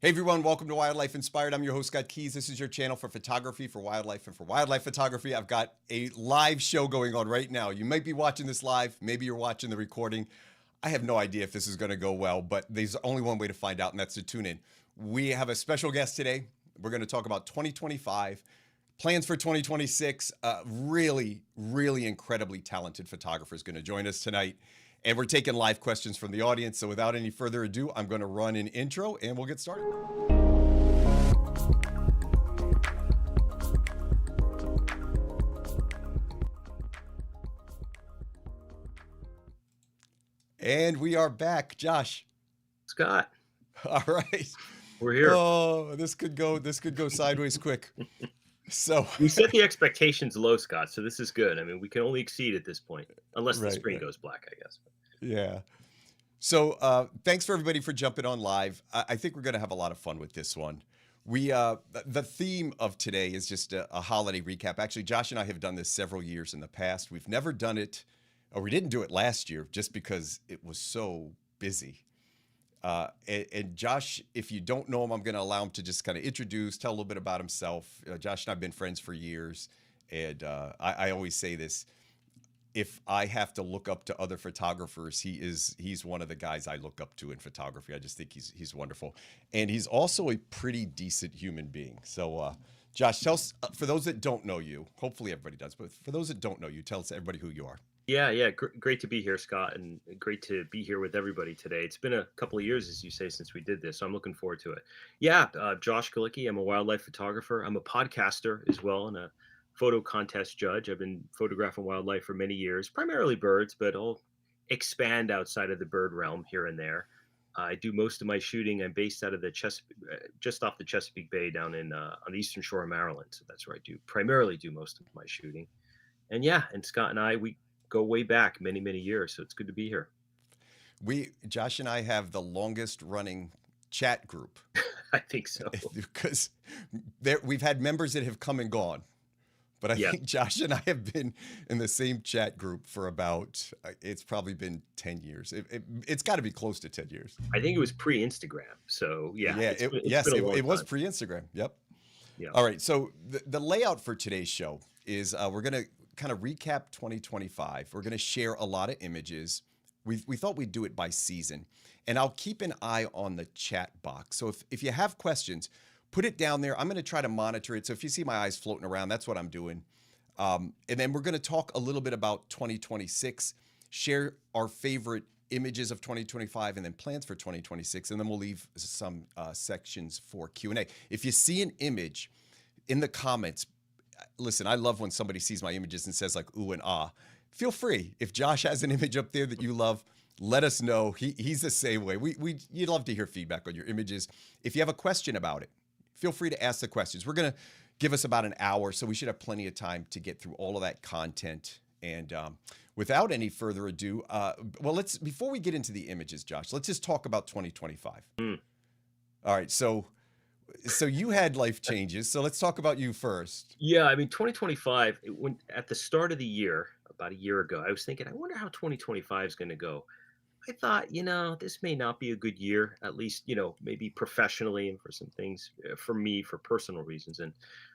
Hey everyone, welcome to Wildlife Inspired. I'm your host, Scott Keys. This is your channel for photography, for wildlife, and for wildlife photography. I've got a live show going on right now. You might be watching this live. Maybe you're watching the recording. I have no idea if this is going to go well, but there's only one way to find out, and that's to tune in. We have a special guest today. We're going to talk about 2025, plans for 2026. Really incredibly talented photographer is going to join us tonight. And we're taking live questions from the audience. So without any further ado, I'm going to run an intro and we'll get started. And we are back, Josh. Scott. All right. We're here. Oh, this could go sideways quick. So we set the expectations low, Scott. So this is good. I mean, we can only exceed at this point, unless the screen goes black, I guess. Yeah. So thanks for everybody for jumping on live. I think we're going to have a lot of fun with this one. The theme of today is just a holiday recap. Actually, Josh and I have done this several years in the past. We've never done it, or we didn't do it last year just because it was so busy. And Josh, if you don't know him, I'm going to allow him to just kind of introduce, tell a little bit about himself. Josh and I have been friends for years. And I always say this. If I have to look up to other photographers, he's one of the guys I look up to in photography. I just think he's wonderful. And he's also a pretty decent human being. So Josh, tell us, for those that don't know you, hopefully everybody does, but for those that don't know you, tell us everybody who you are. Yeah. Great to be here, Scott, and great to be here with everybody today. It's been a couple of years, as you say, since we did this, so I'm looking forward to it. Yeah, Josh Galicki. I'm a wildlife photographer. I'm a podcaster as well, and a photo contest judge. I've been photographing wildlife for many years, primarily birds, but I'll expand outside of the bird realm here and there. I do most of my shooting. I'm based out of the just off the Chesapeake Bay down in on the eastern shore of Maryland. So that's where I primarily do most of my shooting. And yeah, and Scott and I, we go way back many years. So it's good to be here. Josh and I have the longest running chat group. I think so. Because we've had members that have come and gone. But I think Josh and I have been in the same chat group for about, it's probably been 10 years. It's got to be close to 10 years. I think it was pre-Instagram. So yeah. It was pre-Instagram. Yep. Yeah. All right. So the layout for today's show is we're going to kind of recap 2025. We're going to share a lot of images. We thought we'd do it by season. And I'll keep an eye on the chat box. So if you have questions, put it down there. I'm going to try to monitor it. So if you see my eyes floating around, that's what I'm doing. And then we're going to talk a little bit about 2026, share our favorite images of 2025, and then plans for 2026. And then we'll leave some sections for Q&A. If you see an image in the comments, listen, I love when somebody sees my images and says like, ooh and ah. Feel free. If Josh has an image up there that you love, let us know. He's the same way. You'd love to hear feedback on your images. If you have a question about it, feel free to ask the questions. We're going to give us about an hour, so we should have plenty of time to get through all of that content. And without any further ado, before we get into the images, Josh, let's just talk about 2025. All right, so you had life changes, so let's talk about you first. Yeah, I mean, 2025, when at the start of the year, about a year ago, I was thinking, I wonder how 2025 is going to go. I thought, this may not be a good year, at least, maybe professionally and for some things for me, for personal reasons. And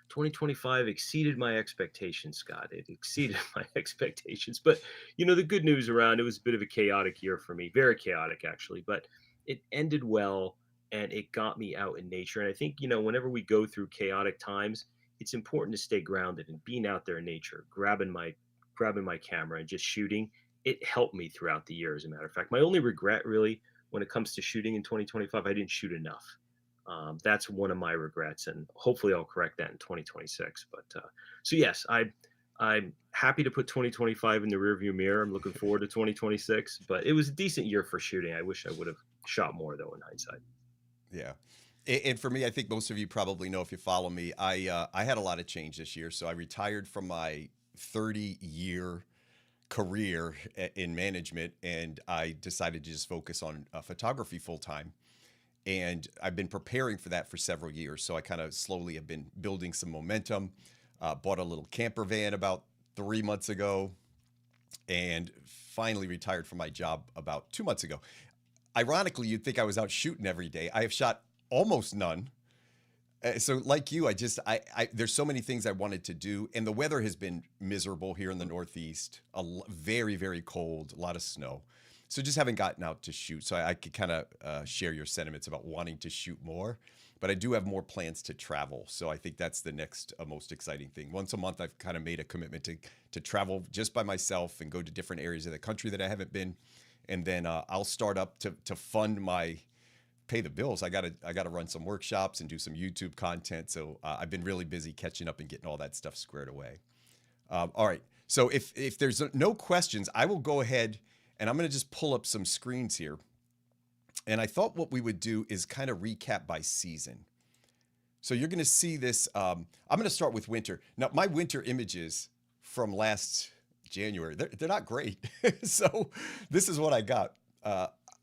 2025 exceeded my expectations, Scott. It exceeded my expectations. But, the good news around, it was a bit of a chaotic year for me, very chaotic, actually. But it ended well and it got me out in nature. And I think, whenever we go through chaotic times, it's important to stay grounded and being out there in nature, grabbing my camera and just shooting. It helped me throughout the year, as a matter of fact. My only regret, really, when it comes to shooting in 2025, I didn't shoot enough. That's one of my regrets, and hopefully I'll correct that in 2026. But so yes, I'm happy to put 2025 in the rearview mirror. I'm looking forward to 2026. But it was a decent year for shooting. I wish I would have shot more, though, in hindsight. Yeah. And for me, I think most of you probably know if you follow me, I had a lot of change this year. So I retired from my 30-year career in management, and I decided to just focus on photography full time. And I've been preparing for that for several years. So I kind of slowly have been building some momentum, bought a little camper van about 3 months ago, and finally retired from my job about 2 months ago. Ironically, you'd think I was out shooting every day. I have shot almost none. So like you, there's so many things I wanted to do, and the weather has been miserable here in the Northeast. Very, very cold, a lot of snow. So just haven't gotten out to shoot. So I could kind of share your sentiments about wanting to shoot more, but I do have more plans to travel. So I think that's the next most exciting thing. Once a month, I've kind of made a commitment to travel just by myself and go to different areas of the country that I haven't been, and then I'll start up to fund my pay the bills. I gotta run some workshops and do some YouTube content. So I've been really busy catching up and getting all that stuff squared away. All right. So if there's no questions, I will go ahead and I'm gonna just pull up some screens here. And I thought what we would do is kind of recap by season. So you're gonna see this. I'm gonna start with winter. Now my winter images from last January, they're not great. So this is what I got.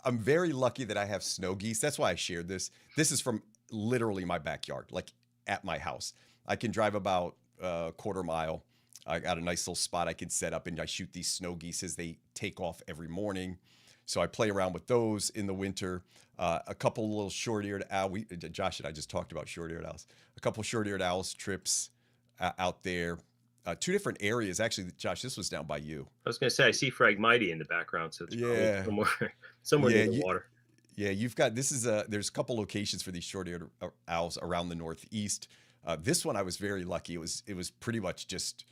I'm very lucky that I have snow geese. That's why I shared this. This is from literally my backyard, like at my house. I can drive about a quarter mile. I got a nice little spot I can set up, and I shoot these snow geese as they take off every morning. So I play around with those in the winter. A couple little short-eared owl. Josh and I just talked about short-eared owls. A couple short-eared owls trips out there. Two different areas. Actually, Josh, this was down by you. I was going to say I see Phragmite in the background, so it's probably Yeah. somewhere somewhere Yeah. near the water. Yeah, you've got this is a there's a couple locations for these short-eared owls around the Northeast. This one I was very lucky. It was pretty much just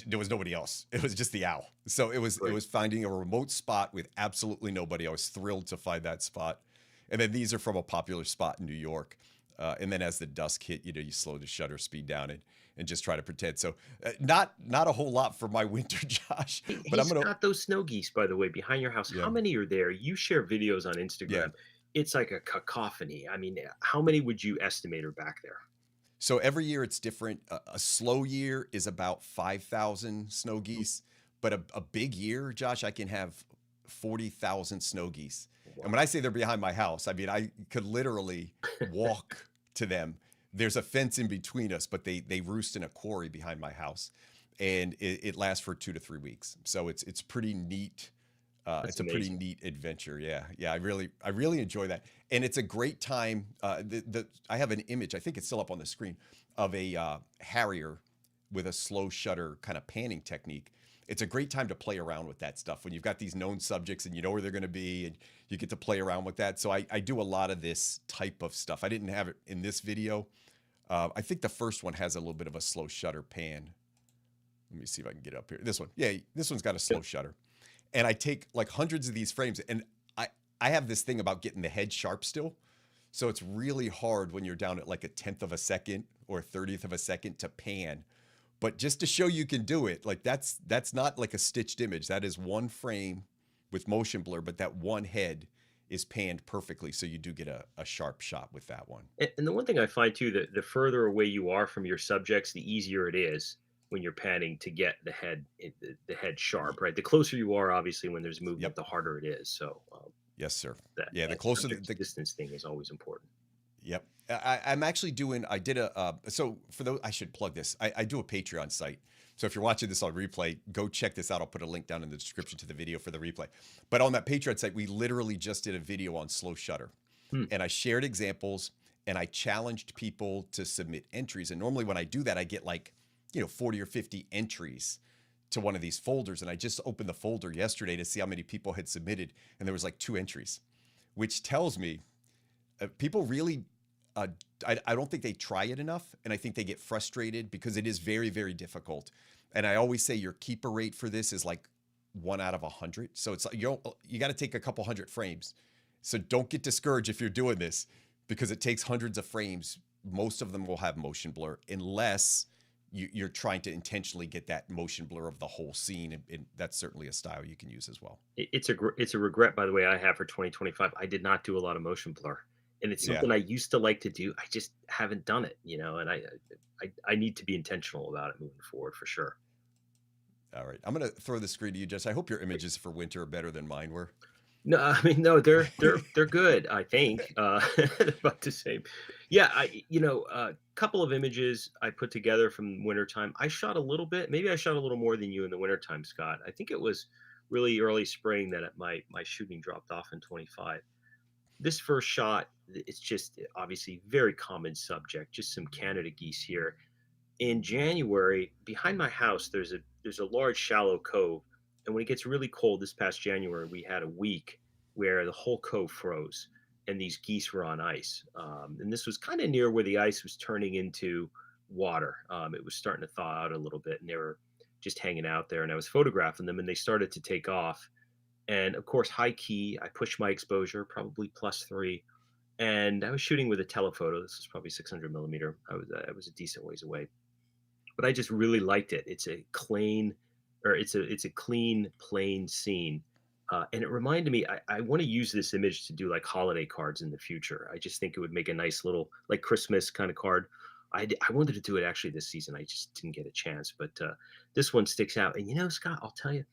there was nobody else. It was just the owl. So it Right. was finding a remote spot with absolutely nobody. I was thrilled to find that spot. And then these are from a popular spot in New York. And then as the dusk hit, you slow the shutter speed down and just try to pretend. So not a whole lot for my winter, Josh. But Hey, I'm gonna Scott, those snow geese, by the way, behind your house, yeah how many are there? You share videos on yeah. Instagram. It's like a cacophony. I mean, how many would you estimate are back there? So every year it's different. A slow year is about 5,000 snow Mm. geese, but a big year, Josh, I can have 40,000 snow geese. And when I Wow. say they're behind my house, I mean I could literally walk to them. There's a fence in between us, but they roost in a quarry behind my house, and it lasts for 2 to 3 weeks. So it's pretty neat. That's It's a pretty amazing. neat adventure. Yeah, yeah. I really enjoy that, and it's a great time. I have an image. I think it's still up on the screen of a harrier with a slow shutter kind of panning technique. It's a great time to play around with that stuff when you've got these known subjects and you know where they're going to be, and you get to play around with that. So I do a lot of this type of stuff. I didn't have it in this video. I think the first one has a little bit of a slow shutter pan. Let me see if I can get it up here. This one, yeah, this one's got a slow shutter, and I take like hundreds of these frames, and I have this thing about getting the head sharp still. So it's really hard when you're down at like a tenth of a second or 30th of a second to pan. But just to show you can do it, like that's not like a stitched image. That is one frame with motion blur, but that one head is panned perfectly. So you do get a sharp shot with that one. And the one thing I find too, that the further away you are from your subjects, the easier it is when you're panning to get the head Y- sharp, right? The closer you are, obviously, when there's movement, Yep. the harder it is. So Yes, sir. that Yeah. The that closer subject to the distance thing is always important. Yep. I'm actually doing, I did so for those, I should plug this. I do a Patreon site. So if you're watching this on replay, go check this out. I'll put a link down in the description to the video for the replay. But on that Patreon site, we literally just did a video on slow shutter. Hmm. And I shared examples and I challenged people to submit entries. And normally when I do that, I get like, 40 or 50 entries to one of these folders. And I just opened the folder yesterday to see how many people had submitted. And there was like 2 entries, which tells me people really uh, I don't think they try it enough, and I think they get frustrated because it is very, very difficult. And I always say your keeper rate for this is like 1 out of 100. So it's like you got to take a couple hundred frames. So don't get discouraged if you're doing this because it takes hundreds of frames. Most of them will have motion blur unless you're trying to intentionally get that motion blur of the whole scene, and that's certainly a style you can use as well. It's a regret, by the way, I have for 2025. I did not do a lot of motion blur, and it's Yeah. something I used to like to do. I just haven't done it, and I need to be intentional about it moving forward for sure. All right. I'm gonna throw the screen to you, Jess. I hope your images for winter are better than mine were. No, I mean, no, they're good, I think, they're about the same. Yeah, a couple of images I put together from wintertime. I shot a little bit, maybe I shot a little more than you in the wintertime, Scott. I think it was really early spring that my shooting dropped off in 25. This first shot, It's just obviously very common subject, just some Canada geese here. In January, behind my house, there's a large shallow cove, and when it gets really cold this past January, we had a week where the whole cove froze, and these geese were on ice. And this was kind of near where the ice was turning into water. It was starting to thaw out a little bit, and they were just hanging out there. And I was photographing them, and they started to take off. And of course, high key, I pushed my exposure, probably +3, and I was shooting with a telephoto. This was probably 600 millimeter. I was a decent ways away, but I just really liked it. It's a clean, or it's a clean, plain scene, and it reminded me. I want to use this image to do like holiday cards in the future. I just think it would make a nice little like Christmas kind of card. I wanted to do it actually this season. I just didn't get a chance, but this one sticks out. And Scott, I'll tell you,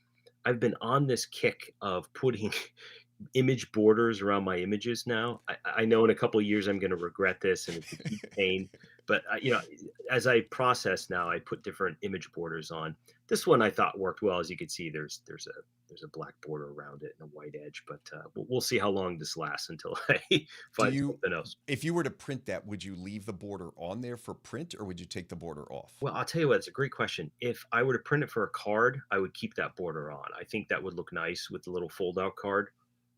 I've been on this kick of putting image borders around my images now. I know in a couple of years I'm going to regret this, and it's a huge pain. But as I process now, I put different image borders on. This one I thought worked well. As you can see, there's a black border around it and a white edge. But we'll see how long this lasts until I Do find you, something else. if you were to print that, would you leave the border on there for print or would you take the border off? Well, I'll tell you what, it's a great question. If I were to print it for a card, I would keep that border on. I think that would look nice with the little fold out card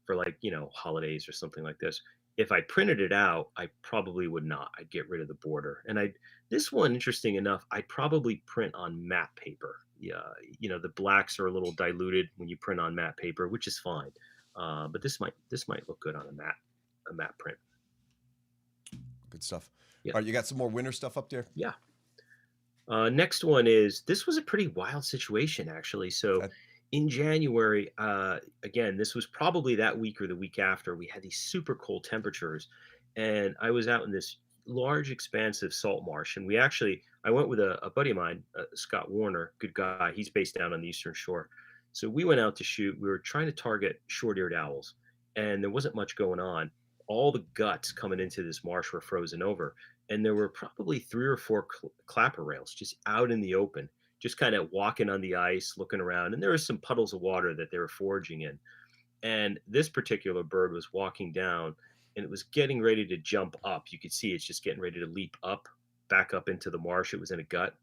for like, holidays or something like this. If I printed it out, I probably would not. I'd get rid of the border. And this one, interesting enough, I'd probably print on matte paper. Yeah, the blacks are a little diluted when you print on matte paper, which is fine. But this might look good on a matte print. Good stuff. Yeah. All right, you got some more winter stuff up there? Yeah. Next one is, this was a pretty wild situation actually. So That, in January, again, this was probably that week or the week after, we had these super cold temperatures, and I was out in this large, expansive salt marsh, and I went with a buddy of mine, Scott Warner, good guy. He's based down on the Eastern Shore, so we went out to shoot. We were trying to target short-eared owls, and there wasn't much going on. All the guts coming into this marsh were frozen over, and there were probably 3 or 4 clapper rails just out in the open, just kind of walking on the ice, looking around. And there were some puddles of water that they were foraging in. And this particular bird was walking down, and it was getting ready to jump up. You could see it's just getting ready to leap up, back up into the marsh. It was in a gut.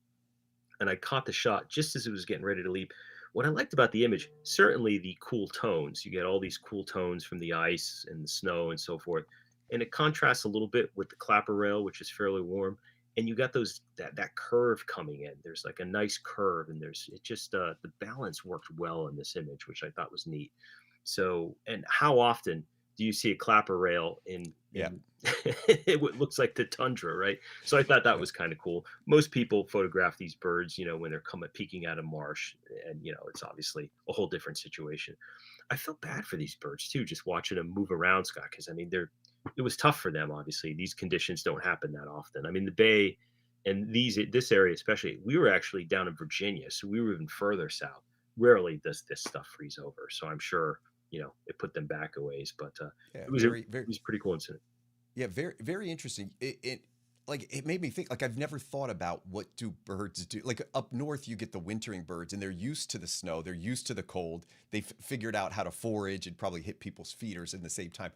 And I caught the shot just as it was getting ready to leap. What I liked about the image, certainly the cool tones. You get all these cool tones from the ice and the snow and so forth. And it contrasts a little bit with the clapper rail, which is fairly warm. And you got that curve coming in. There's like a nice curve, and the balance worked well in this image, which I thought was neat. So, and how often do you see a clapper rail yeah, in what looks like the tundra, right? So I thought that yeah. was kind of cool. Most people photograph these birds, when they're coming peeking out of marsh, and it's obviously a whole different situation. I felt bad for these birds too, just watching them move around, Scott, because I mean it was tough for them. Obviously, these conditions don't happen that often. I mean, the bay and this area especially, we were actually down in Virginia, so we were even further south. Rarely does this stuff freeze over, so I'm sure it put them back a ways. But Yeah, it very, very, was a pretty cool incident. yeah, very, very interesting. It made me think, like, I've never thought about what do birds do. Like up north, you get the wintering birds and they're used to the snow, they're used to the cold. They've figured out how to forage and probably hit people's feeders in the same time.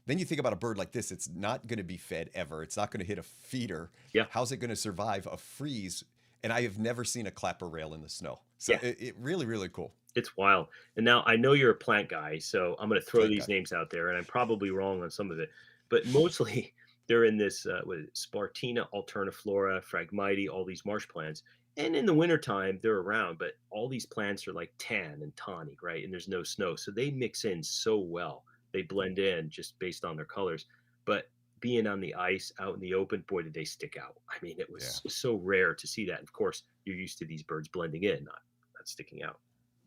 Then you think about a bird like this, it's not going to be fed ever. It's not going to hit a feeder. Yeah, How's it going to survive a freeze? And I have never seen a clapper rail in the snow. So yeah, it really, really cool. it's wild. And now I know you're a plant guy, so I'm going to throw Plant these guy. names out there, and I'm probably wrong on some of it, but mostly they're in this what is it, Spartina alterniflora, Phragmite, all these marsh plants. And in the wintertime, they're around, but all these plants are like tan and tawny, right? And there's no snow, so they mix in so well. They blend in just based on their colors. But being on the ice out in the open, boy, did they stick out. I mean, it Yeah. was so rare to see that. Of course, you're used to these birds blending in, not sticking out.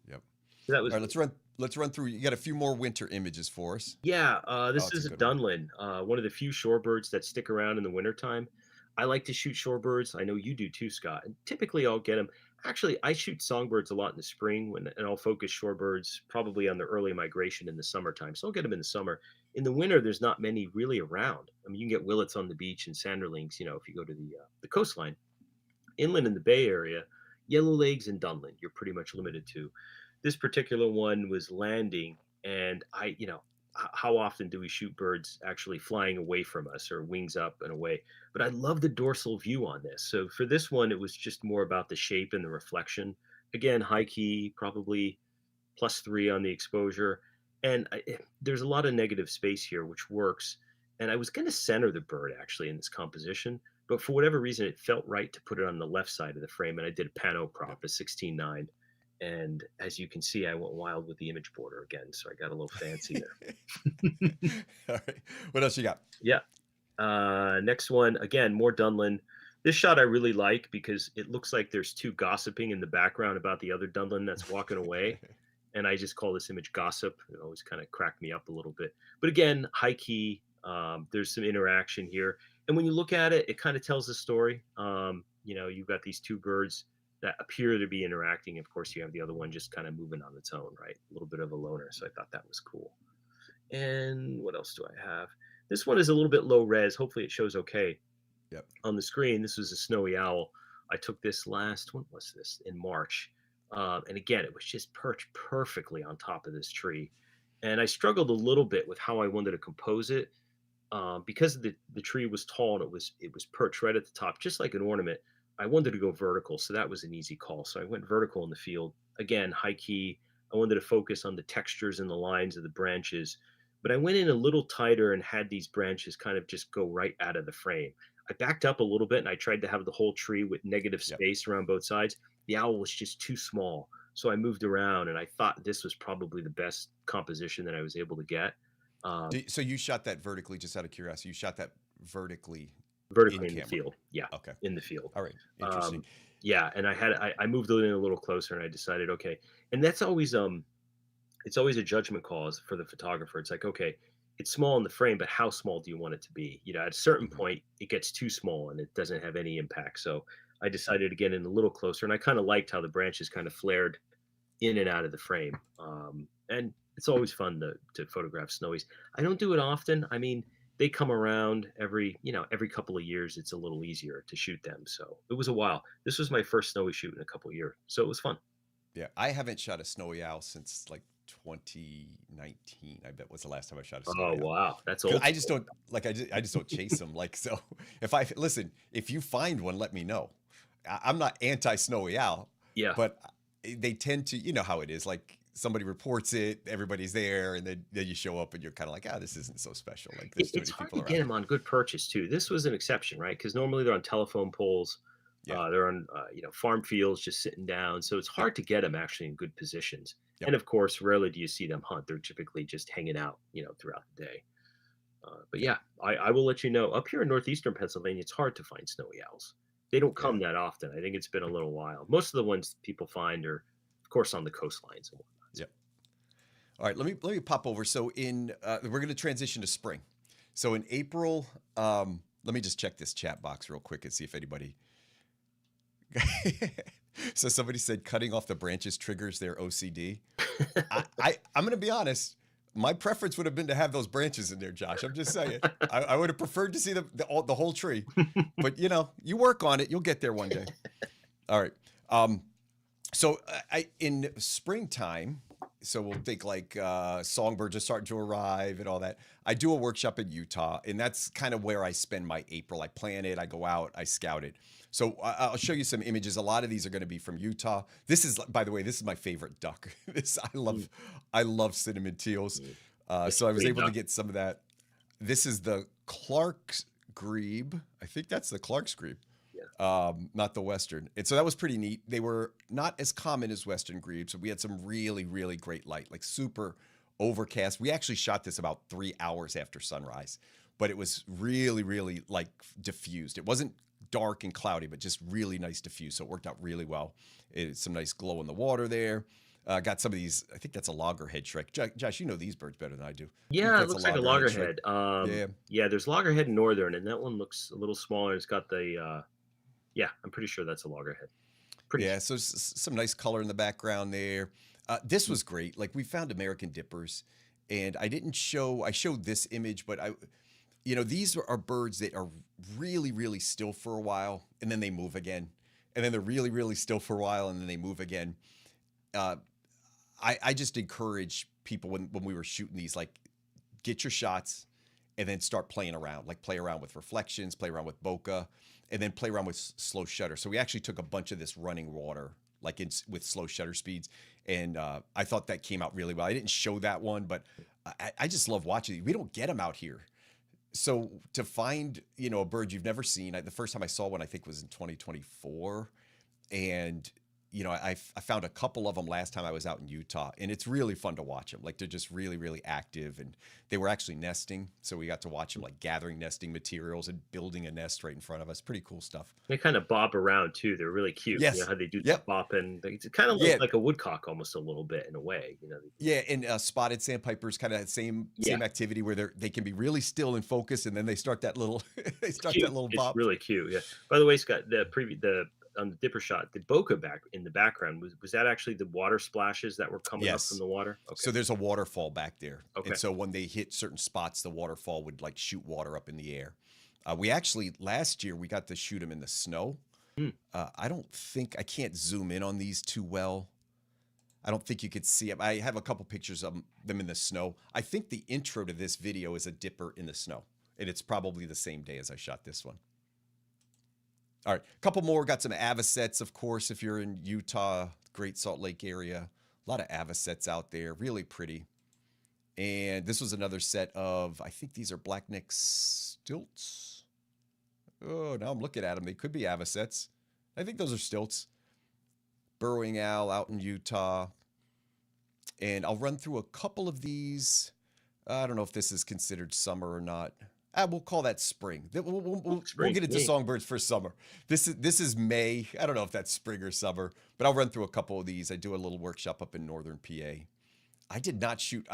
Yep. So that All was right, let's run through. You got a few more winter images for us. Yeah, Oh, this it's a is a good one. dunlin, one of the few shorebirds that stick around in the wintertime. I like to shoot shorebirds. I know you do too, Scott. And typically, I'll get them. Actually, I shoot songbirds a lot in the spring, and I'll focus shorebirds probably on the early migration in the summertime. So I'll get them in the summer. In the winter, there's not many really around. I mean, you can get willets on the beach and sanderlings. If you go to the coastline, inland in the Bay Area, yellowlegs and dunlin, you're pretty much limited to. This particular one was landing, and how often do we shoot birds actually flying away from us or wings up and away? But I love the dorsal view on this. So for this one, it was just more about the shape and the reflection. Again, high key, probably +3 on the exposure. And there's a lot of negative space here, which works. And I was going to center the bird actually in this composition, but for whatever reason, it felt right to put it on the left side of the frame. And I did a pano Yep. prop, a 16:9. And as you can see, I went wild with the image border again. So I got a little fancy there. All right. What else you got? Yeah. Next one, again, more Dunlin. This shot I really like because it looks like there's two gossiping in the background about the other Dunlin that's walking away. And I just call this image gossip. It always kind of cracked me up a little bit. But again, high key. There's some interaction here, and when you look at it, it kind of tells a story. You've got these two birds that appear to be interacting. Of course, you have the other one just kind of moving on its own, right? A little bit of a loner. So I thought that was cool. And what else do I have? This one is a little bit low res. Hopefully, it shows okay Yep. on the screen. This was a snowy owl. I took this last, when was this? In March. And again, it was just perched perfectly on top of this tree. And I struggled a little bit with how I wanted to compose it because the tree was tall and it was perched right at the top, just like an ornament. I wanted to go vertical, so that was an easy call. So I went vertical in the field. Again, high key. I wanted to focus on the textures and the lines of the branches, but I went in a little tighter and had these branches kind of just go right out of the frame. I backed up a little bit and I tried to have the whole tree with negative Yep. space around both sides. The owl was just too small. So I moved around and I thought this was probably the best composition that I was able to get. Um, So you shot that vertically, just out of curiosity. You shot that vertically in Vertically in the camera. field. Yeah, Okay. in the field. All right. Interesting. Um, yeah, and I moved it in a little closer and I decided, okay. And that's always it's always a judgment call for the photographer. It's like, okay, it's small in the frame, but how small do you want it to be? At a certain Hmm. point, it gets too small and it doesn't have any impact. So I Yep. decided to get in a little closer, and I kind of liked how the branches kind of flared in and out of the frame. And it's always fun to photograph snowies. I don't do it often. I mean, they come around every couple of years. It's a little easier to shoot them. So it was a while. This was my first snowy shoot in a couple of years, so it was fun. Yeah. I haven't shot a snowy owl since like 2019. I bet was the last time I shot a Oh snowy owl. wow, that's 'Cause old I just school. don't like. I just don't chase them. Like so. If I listen, if you find one, let me know. I'm not anti snowy owl, Yeah, but they tend to. You know how it is. Like somebody reports it, everybody's there, and then you show up and you're kind of like, ah, this isn't so special. Like there's too it's many hard to people get around. them on good perches too. This was an exception, right? Because normally they're on telephone poles. Yeah. They're on farm fields, just sitting down. So it's Yep. hard to get them actually in good positions. Yep. And of course, rarely do you see them hunt. They're typically just hanging out, throughout the day. But Yep. yeah, I will let you know. Up here in northeastern Pennsylvania, it's hard to find snowy owls. They don't Yeah. come that often. I think it's been a little while. Most of the ones people find are, of course, on the coastlines and whatnot. So, Yep. All right. Let me pop over. So we're going to transition to spring. So in April, let me just check this chat box real quick and see if anybody. So somebody said cutting off the branches triggers their OCD. I'm going to be honest. My preference would have been to have those branches in there, Josh. I'm just saying. I would have preferred to see the whole tree, but you work on it. You'll get there one day. All right. So I in springtime, so we'll think like songbirds are starting to arrive and all that. I do a workshop in Utah, and that's kind of where I spend my April. I plan it, I go out, I scout it. So I'll show you some images. A lot of these are going to be from Utah. This is, by the way, this is my favorite duck. This mm, I love cinnamon teals. mm. So It's I a was pretty able to duck. get some of that. This is the Clark's grebe. I think that's the Clark's grebe, Yeah. not the Western. And so that was pretty neat. They were not as common as Western grebes, but we had some really, really great light, like super overcast. We actually shot this about 3 hours after sunrise, but it was really, really like diffused. It wasn't dark and cloudy, but just really nice diffuse. So it worked out really well. It's some nice glow in the water there. Got some of these. I think that's a loggerhead shrike. Josh, you know these birds better than I do. I think Yeah, it that's a looks like a loggerhead shrike. loggerhead. Yeah, Yeah, there's loggerhead and northern, and that one looks a little smaller. It's got yeah, I'm pretty sure that's a loggerhead. Pretty yeah. So some nice color in the background there. This was great. Like we found American dippers, and I didn't show. I showed this image, but these are birds that are really, really still for a while, and then they move again, and then they're really, really still for a while, and then they move again. Uh, I just encourage people when we were shooting these, like get your shots, and then start playing around, like play around with reflections, play around with bokeh, and then play around with slow shutter. So we actually took a bunch of this running water, like with slow shutter speeds, and I thought that came out really well. I didn't show that one, but I just love watching it. We don't get them out here. So to find, a bird you've never seen, the first time I saw one, I think was in 2024. And, I found a couple of them last time I was out in Utah, and it's really fun to watch them. Like they're just really, really active, and they were actually nesting. So we got to watch them like gathering nesting materials and building a nest right in front of us. Pretty cool stuff. They kind of bob around too. They're really cute. You know Yes. how they do the Yep. bopping. It's kind of like, Yeah. like a woodcock almost a little bit in a way. Yeah, and spotted sandpipers kind of same Yeah, same activity where they can be really still and focused, and then they start that little they start that cute. little It's bop. really cute. Yeah. By the way, Scott, the on the dipper shot, the bokeh back in the background was that actually the water splashes that were coming up from Yes. the water? Okay. So there's a waterfall back there, and Okay. so when they hit certain spots, the waterfall would like shoot water up in the air. We actually last year we got to shoot them in the snow. Hmm. I can't zoom in on these too well. I don't think you could see them. I have a couple pictures of them in the snow. I think the intro to this video is a dipper in the snow, and it's probably the same day as I shot this one. All right, a couple more. Got some avocets, of course, if you're in Utah, Great Salt Lake area. A lot of avocets out there, really pretty. And this was another set of, I think these are blackneck stilts. Oh, now I'm looking at them. They could be avocets. I think those are stilts. Burrowing owl out in Utah. And I'll run through a couple of these. I don't know if this is considered summer or not. We'll call that spring. We'll Spring get to into me. songbirds for summer. This is May. I don't know if that's spring or summer, but I'll run through a couple of these. I do a little workshop up in northern PA. I did not shoot.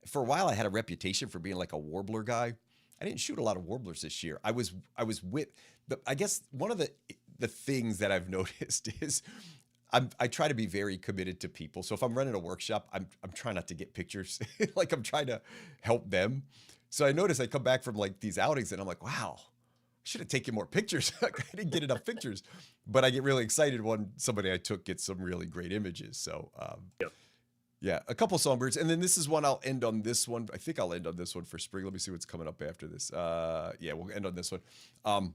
For a while, I had a reputation for being like a warbler guy. I didn't shoot a lot of warblers this year. I was with. I guess one of the things that I've noticed is I try to be very committed to people. So if I'm running a workshop, I'm trying not to get pictures. Like I'm trying to help them. So I notice I come back from like these outings and I'm like, wow, I should have taken more pictures. I didn't get enough pictures, but I get really excited when somebody I took gets some really great images. So Yep. yeah, a couple songbirds, and then this is one I'll end on. This one, I think I'll end on this one for spring. Let me see what's coming up after this. Yeah, we'll end on this one.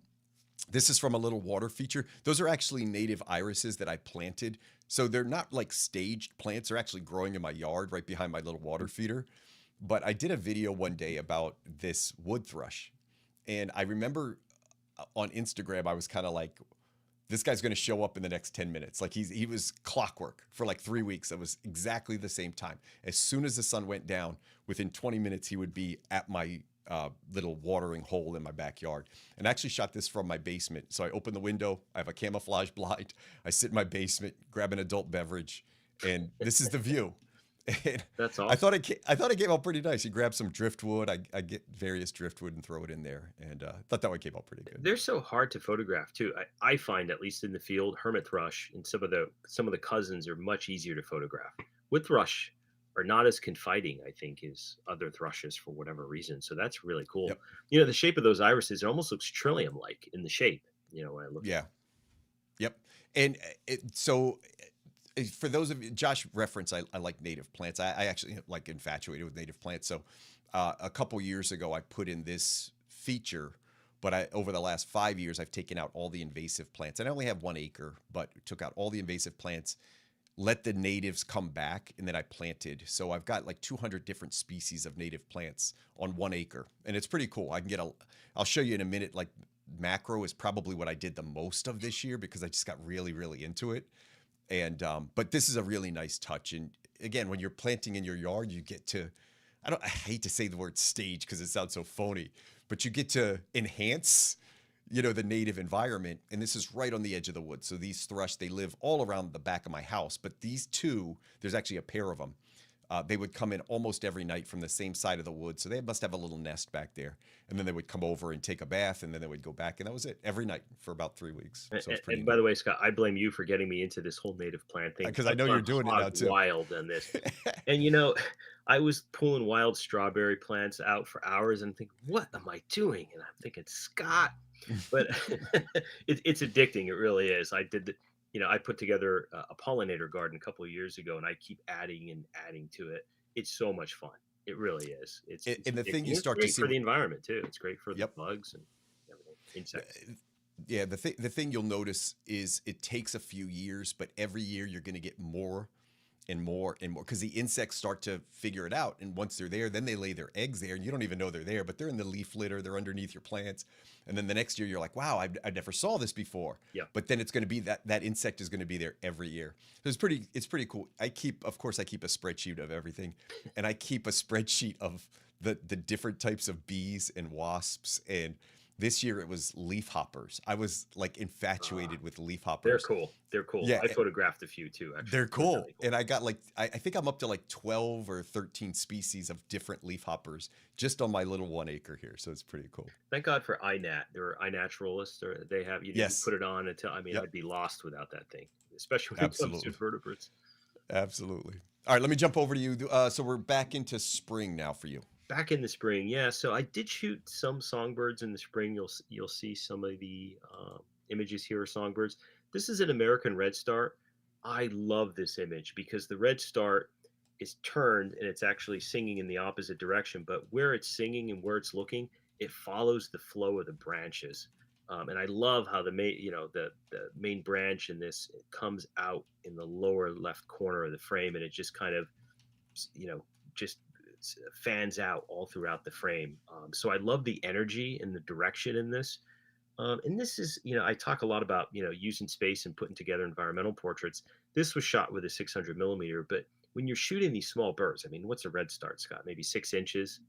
This is from a little water feature. Those are actually native irises that I planted. So they're not like staged plants. They're actually growing in my yard right behind my little water feeder. But I did a video one day about this wood thrush. And I remember on Instagram, I was kind of like, this guy's going to show up in the next 10 minutes. Like he was clockwork for like 3 weeks. It was exactly the same time. As soon as the sun went down, within 20 minutes, he would be at my little watering hole in my backyard. And I actually shot this from my basement. So I open the window. I have a camouflage blind. I sit in my basement, grab an adult beverage, and this is the view. And That's I awesome. thought it came out pretty nice. You grab some driftwood. I get various driftwood and throw it in there, and thought that one came out pretty good. They're so hard to photograph too. I find, at least in the field, hermit thrush and some of the cousins are much easier to photograph. Wood thrush are not as confiding, I think, as other thrushes for whatever reason. So that's really cool. Yep. The shape of those irises, it almost looks trillium like in the shape. When I look at Yeah. Yep. And for those of you, Josh referenced, I like native plants. I actually like infatuated with native plants. So a couple years ago, I put in this feature, but over the last 5 years, I've taken out all the invasive plants. And I only have 1 acre, but took out all the invasive plants, let the natives come back, and then I planted. So I've got like 200 different species of native plants on 1 acre, and it's pretty cool. I'll show you in a minute. Like macro is probably what I did the most of this year because I just got really, really into it. And but this is a really nice touch. And again, when you're planting in your yard, you get to I hate to say the word stage because it sounds so phony, but you get to enhance, the native environment. And this is right on the edge of the woods. So these thrush, they live all around the back of my house. But these two, there's actually a pair of them. They would come in almost every night from the same side of the woods. So they must have a little nest back there. And then they would come over and take a bath, and then they would go back. And that was it every night for about 3 weeks. So it's pretty And by neat. the way, Scott, I blame you for getting me into this whole native plant thing. Because I I've know you're gone doing it now hog too. wild on this. And I was pulling wild strawberry plants out for hours and think, what am I doing? And I'm thinking, Scott, but it's addicting. It really is. I put together a pollinator garden a couple of years ago, and I keep adding and adding to it. It's so much fun. It really is. It's And the thing you addicting. It's start to great see, for the environment too. It's great for the yep. bugs and everything, insects. Yeah, the thing you'll notice is it takes a few years, but every year you're going to get more and more and more because the insects start to figure it out. And once they're there, then they lay their eggs there, and you don't even know they're there, but they're in the leaf litter, they're underneath your plants. And then the next year, you're like, wow, I never saw this before. Yeah. But then it's going to be that insect is going to be there every year. So it's pretty cool. Of course, I keep a spreadsheet of everything, and I keep a spreadsheet of the different types of bees and wasps. And this year it was leaf hoppers. I was like Uh, infatuated with leaf they're hoppers. cool. They're cool. Yeah, I photographed a few too, actually. they're They're cool. really cool. And I got like, I think I'm up to like 12 or 13 species of different leaf hoppers just on my little 1 acre here. So it's pretty cool. Thank God for iNat. They're iNaturalists. Or they have you Yes. put it on until I mean Yep. I'd be lost without that thing, especially when it comes to Absolutely. invertebrates. Absolutely. All right. Let me jump over to you. So we're back into spring now for you. Back in the spring, yeah. So I did shoot some songbirds in the spring. You'll see some of the images here of songbirds. This is an American redstart. I love this image because the redstart is turned and it's actually singing in the opposite direction. But where it's singing and where it's looking, it follows the flow of the branches. And I love how the main branch in this it comes out in the lower left corner of the frame, and it just kind of you know just fans out all throughout the frame. So I love the energy and the direction in this. And this is, I talk a lot about, using space and putting together environmental portraits. This was shot with a 600 millimeter, but when you're shooting these small birds, I mean, what's a red start, Scott? Maybe 6 inches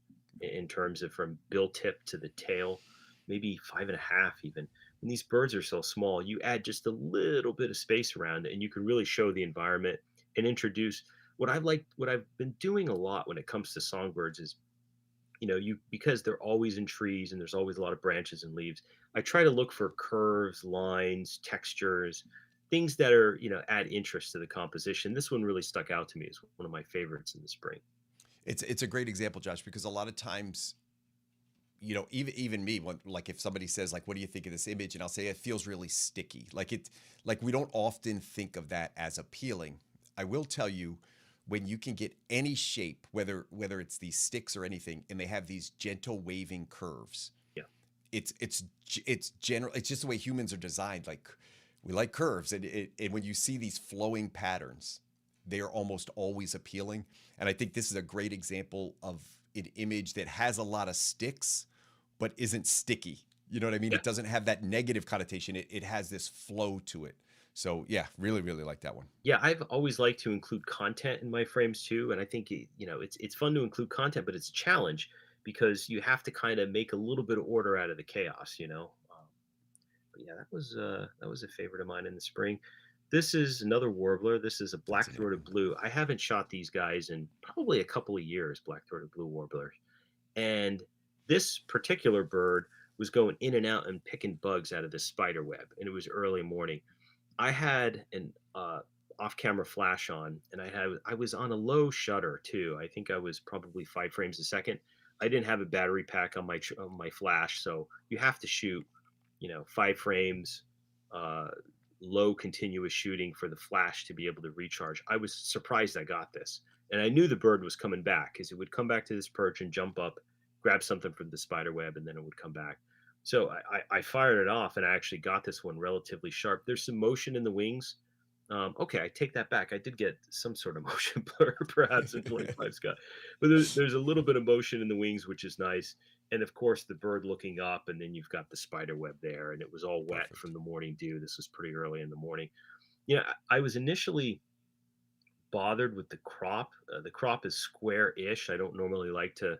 in terms of from bill tip to the tail, maybe 5.5 even. When these birds are so small, you add just a little bit of space around it, and you can really show the environment and introduce what I've been doing a lot when it comes to songbirds is you because they're always in trees and there's always a lot of branches and leaves. I try to look for curves, lines, textures, things that are add interest to the composition. This one really stuck out to me as one of my favorites in the spring. It's a great example, Josh, because a lot of times, even me, when, like if somebody says like, "What do you think of this image?" and I'll say it feels really sticky. Like we don't often think of that as appealing. I will tell you, when you can get any shape, whether it's these sticks or anything, and they have these gentle waving curves, Yeah. it's just the way humans are designed. Like we like curves, and when you see these flowing patterns, they are almost always appealing. And I think this is a great example of an image that has a lot of sticks, but isn't sticky. You know what I mean? Yeah. It doesn't have that negative connotation. It has this flow to it. So yeah, really, really like that one. Yeah, I've always liked to include content in my frames too, and I think it's fun to include content, but it's a challenge because you have to kind of make a little bit of order out of the chaos. But yeah, that was a favorite of mine in the spring. This is another warbler. This is a That's a neat black-throated one. blue. I haven't shot these guys in probably a couple of years, black-throated blue warblers. And this particular bird was going in and out and picking bugs out of the spider web, and it was early morning. I had an off-camera flash on, and I was on a low shutter too. I think I was probably 5 frames a second. I didn't have a battery pack on my flash, so you have to shoot, 5 frames, uh, low continuous shooting for the flash to be able to recharge. I was surprised I got this, and I knew the bird was coming back because it would come back to this perch and jump up, grab something from the spider web, and then it would come back. So I fired it off and I actually got this one relatively sharp. There's some motion in the wings. Okay, I take that back. I did get some sort of motion blur perhaps in 25 Scott, but there's a little bit of motion in the wings, which is nice. And of course, the bird looking up, and then you've got the spider web there, and it was all wet Perfect. from the morning dew. This was pretty early in the morning. I was initially bothered with the crop. The crop is square-ish. I don't normally like to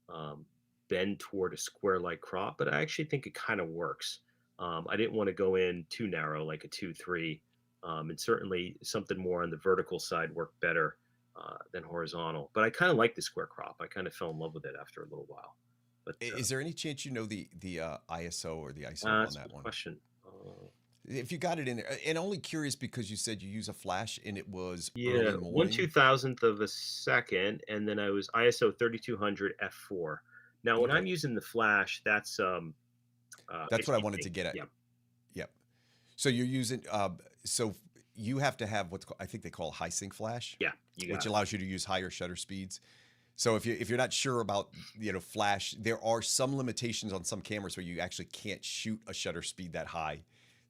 um, bend toward a square-like crop, but I actually think it kind of works. I didn't want to go in too narrow, like a 2-3, and certainly something more on the vertical side worked better than horizontal. But I kind of like the square crop. I kind of fell in love with it after a little while. But Is there any chance you know the ISO or the ISO on that's a that good one? question. If you got it in there, and only curious because you said you use a flash and it was Yeah, early one morning. 2,000th of a second, and then I was ISO 3200 f4. Now, when Okay, I'm using the flash, that's that's what I wanted HDP. to get at. Yeah, Yep. So you're using so you have to have I think they call high sync flash, yeah, you which got it. allows you to use higher shutter speeds. So if you're not sure about flash, there are some limitations on some cameras where you actually can't shoot a shutter speed that high.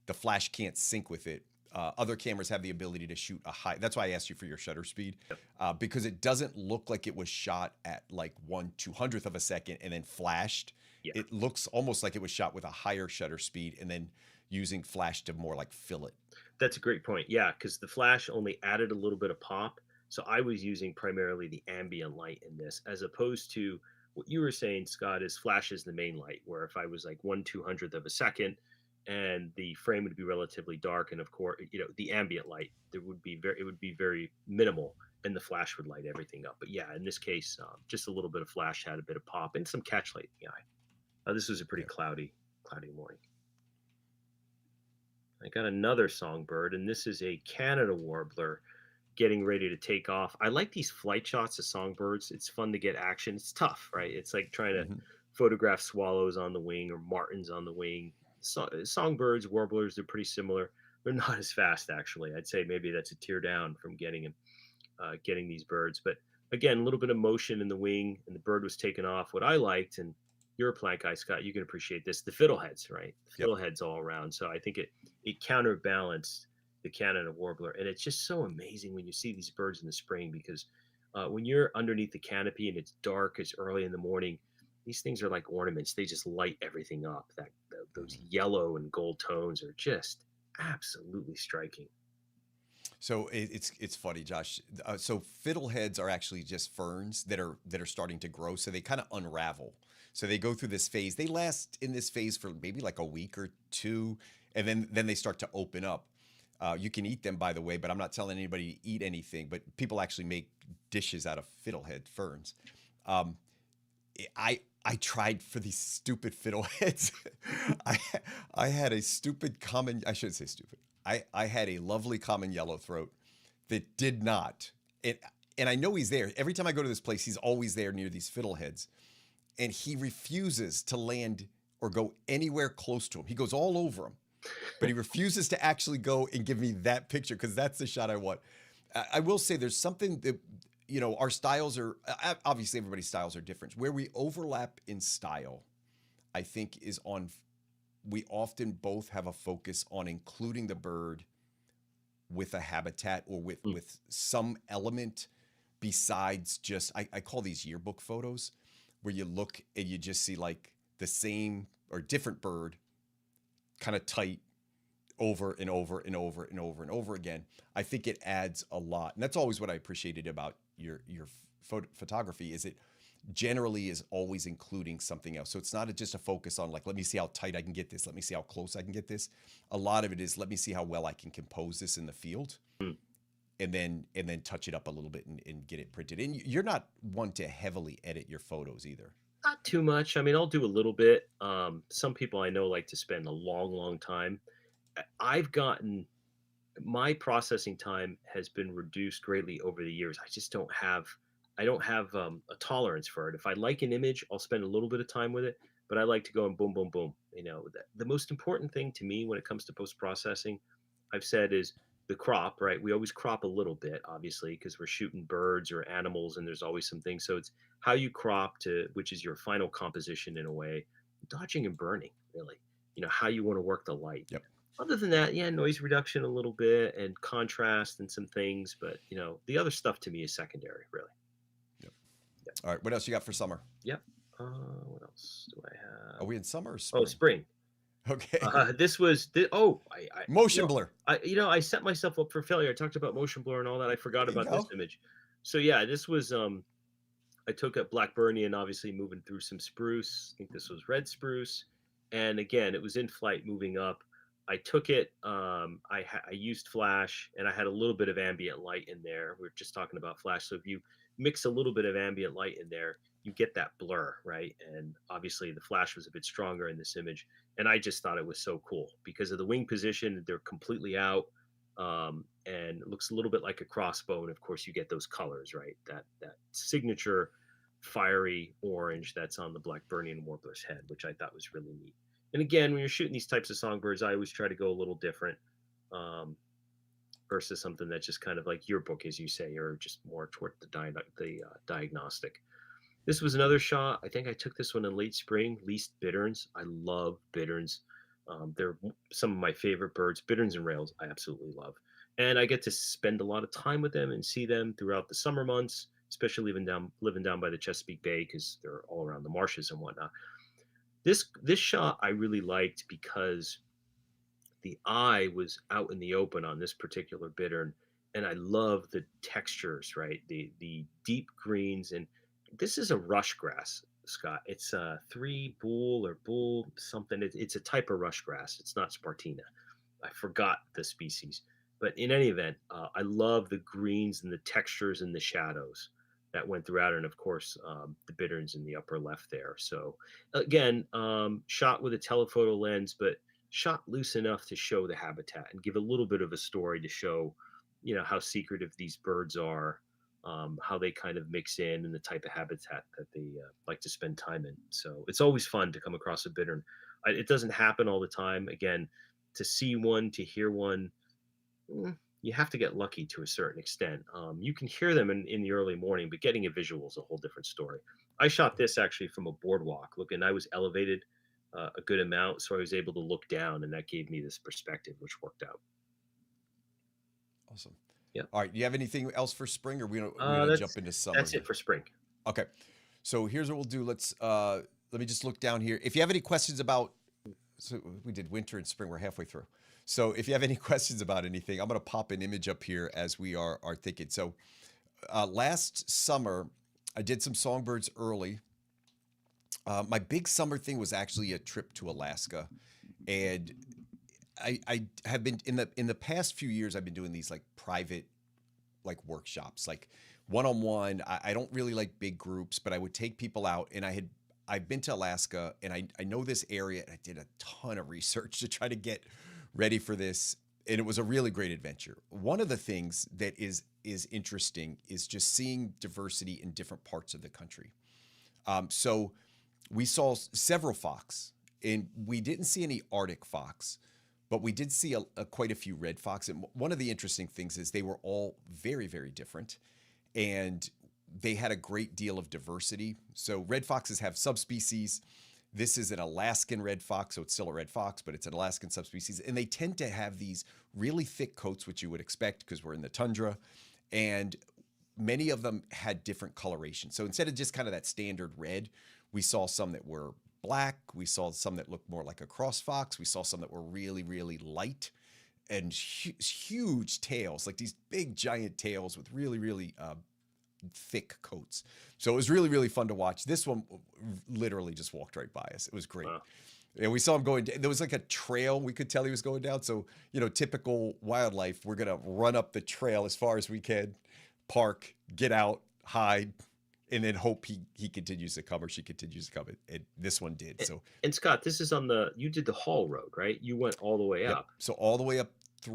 The flash can't sync with it. Other cameras have the ability to shoot a high. That's why I asked you for your shutter speed, because it doesn't look like it was shot at like 1/200th of a second and then flashed. Yeah, It looks almost like it was shot with a higher shutter speed and then using flash to more like fill it. that's a great point. Yeah, because the flash only added a little bit of pop. So I was using primarily the ambient light in this, as opposed to what you were saying, Scott, is flash is the main light, where if I was like 1/200th of a second and the frame would be relatively dark, and of course, the ambient light, there would be very, it would be very minimal, and the flash would light everything up. But yeah, in this case, just a little bit of flash had a bit of pop and some catch light in the eye. This was a pretty Yeah. cloudy morning. I got another songbird, and this is a Canada warbler getting ready to take off. I like these flight shots of songbirds. It's fun to get action. It's tough, right? It's like trying to Mhm. photograph swallows on the wing or martins on the wing. Songbirds, warblers, they're pretty similar. They're not as fast, actually. I'd say maybe that's a tear down from getting these birds. But again, a little bit of motion in the wing, and the bird was taken off. What I liked, and you're a plant guy, Scott, you can appreciate this, the fiddleheads, right? The Yep. fiddleheads all around. So I think it counterbalanced the Canada warbler. And it's just so amazing when you see these birds in the spring, because when you're underneath the canopy and it's dark, it's early in the morning, these things are like ornaments. They just light everything up. Those Mhm. yellow and gold tones are just absolutely striking. So it's funny, Josh. So fiddleheads are actually just ferns that are starting to grow. So they kind of unravel. So they go through this phase. They last in this phase for maybe like a week or two, and then they start to open up. You can eat them, by the way, but I'm not telling anybody to eat anything. But people actually make dishes out of fiddlehead ferns. Um, I tried for these stupid fiddleheads. I I had a stupid common. I shouldn't say stupid. I had a lovely common yellow throat that did not. And and I know he's there. Every time I go to this place, he's always there near these fiddleheads, and he refuses to land or go anywhere close to him. He goes all over him, but he refuses to actually go and give me that picture because that's the shot I want. I will say there's something that our styles are obviously everybody's styles are different. Where we overlap in style, I think is on. We often both have a focus on including the bird with a habitat or Mm, with some element besides just I call these yearbook photos where you look and you just see like the same or different bird kind of tight over and over and over and over and over again. I think it adds a lot, and that's always what I appreciated about your photography is it generally is always including something else. So it's not just a focus on like let me see how tight I can get this, let me see how close I can get this. A lot of it is let me see how well I can compose this in the field, mm. and then touch it up a little bit and get it printed. And you're not one to heavily edit your photos either. Not too much. I mean, I'll do a little bit. Some people I know like to spend a long, long time. I've gotten my processing time has been reduced greatly over the years. I don't have a tolerance for it. If I like an image, I'll spend a little bit of time with it, but I like to go and boom, boom, boom. The most important thing to me when it comes to post processing, I've said, is the crop, right? We always crop a little bit, obviously, because we're shooting birds or animals, and there's always some things. So it's how you crop to, which is your final composition in a way, dodging and burning, really. How you want to work the light. Yep. Other than that, yeah, noise reduction a little bit and contrast and some things, but the other stuff to me is secondary, really. Yep. Yep. All right. What else you got for summer? Yep. What else do I Are have? we in summer or Oh, spring? spring. Okay. This was oh, Motion blur. I set myself up for failure. I talked about motion blur and all that. I forgot There you about this go. image. So yeah, this was I took a Blackburnian, obviously moving through some spruce. I think this was red spruce, and again, it was in flight, moving up. I took it. I used flash, and I had a little bit of ambient light in there. We are just talking about flash, so if you mix a little bit of ambient light in there, you get that blur, right? And obviously, the flash was a bit stronger in this image, and I just thought it was so cool because of the wing position. They're completely out. And it looks a little bit like a crossbow, and of course you get those colors, right? That signature fiery orange that's on the Blackburnian warbler's head, which I thought was really neat. And again, when you're shooting these types of songbirds, I always try to go a little different, um, versus something that's just kind of like your book, as you say, or just more toward the diagnostic. This was another shot. I think I took this one in late spring. Least bitterns. I love bitterns. They're some of my favorite birds. Bitterns and rails, I absolutely love, and I get to spend a lot of time with them and see them throughout the summer months, especially living down by the Chesapeake Bay because they're all around the marshes and whatnot. This shot I really liked because the eye was out in the open on this particular bittern, and I love the textures, right? The deep greens, and this is a rush grass, Scott. It's a three bull or bull something. It's a type of rush grass. It's not Spartina. I forgot the species, but in any event, I love the greens and the textures and the shadows that went throughout, and of course, the bitterns in the upper left there. So, again, shot with a telephoto lens, but shot loose enough to show the habitat and give a little bit of a story to show, how secretive these birds are, how they kind of mix in, and the type of habitat that they like to spend time in. So it's always fun to come across a bittern. It doesn't happen all the time. Again, to see one, to hear one, you have to get lucky to a certain extent. You can hear them in the early morning, but getting a visual is a whole different story. I shot this actually from a boardwalk. Look, and I was elevated a good amount, so I was able to look down, and that gave me this perspective, which worked out. Awesome. Yeah, All right. Do you have anything else for spring, or we gonna that's jump into summer that's it here? for spring. Okay. So here's what we'll do. Let me just look down here. If you have any questions about, so we did winter and spring. We're halfway through. So if you have any questions about anything, I'm gonna pop an image up here as we are thinking. So last summer, I did some songbirds early. My big summer thing was actually a trip to Alaska, and I have been in the past few years. I've been doing these like private like workshops, like one on one. I don't really like big groups, but I would take people out, and I've been to Alaska, and I know this area, and I did a ton of research to try to get ready for this, and it was a really great adventure. One of the things that is interesting is just seeing diversity in different parts of the country. So we saw several fox, and we didn't see any Arctic fox, but we did see quite a few red fox. And one of the interesting things is they were all very, very different, and they had a great deal of diversity. So red foxes have subspecies. This is an Alaskan red fox, so it's still a red fox, but it's an Alaskan subspecies. And they tend to have these really thick coats, which you would expect because we're in the tundra. And many of them had different coloration. So instead of just kind of that standard red, we saw some that were black. We saw some that looked more like a cross fox. We saw some that were really, really light and huge tails, like these big giant tails with really, really thick coats. So it was really, really fun to watch. This one literally just walked right by us. It was great. Wow. And we saw him going, there was like a trail we could tell he was going down. So, typical wildlife, we're going to run up the trail as far as we can, park, get out, hide, and then hope he continues to come or she continues to come. And this one did. And, So, and Scott, this is you did the Hall Road, right? You went all the way yep. up. So all the way up Yeah,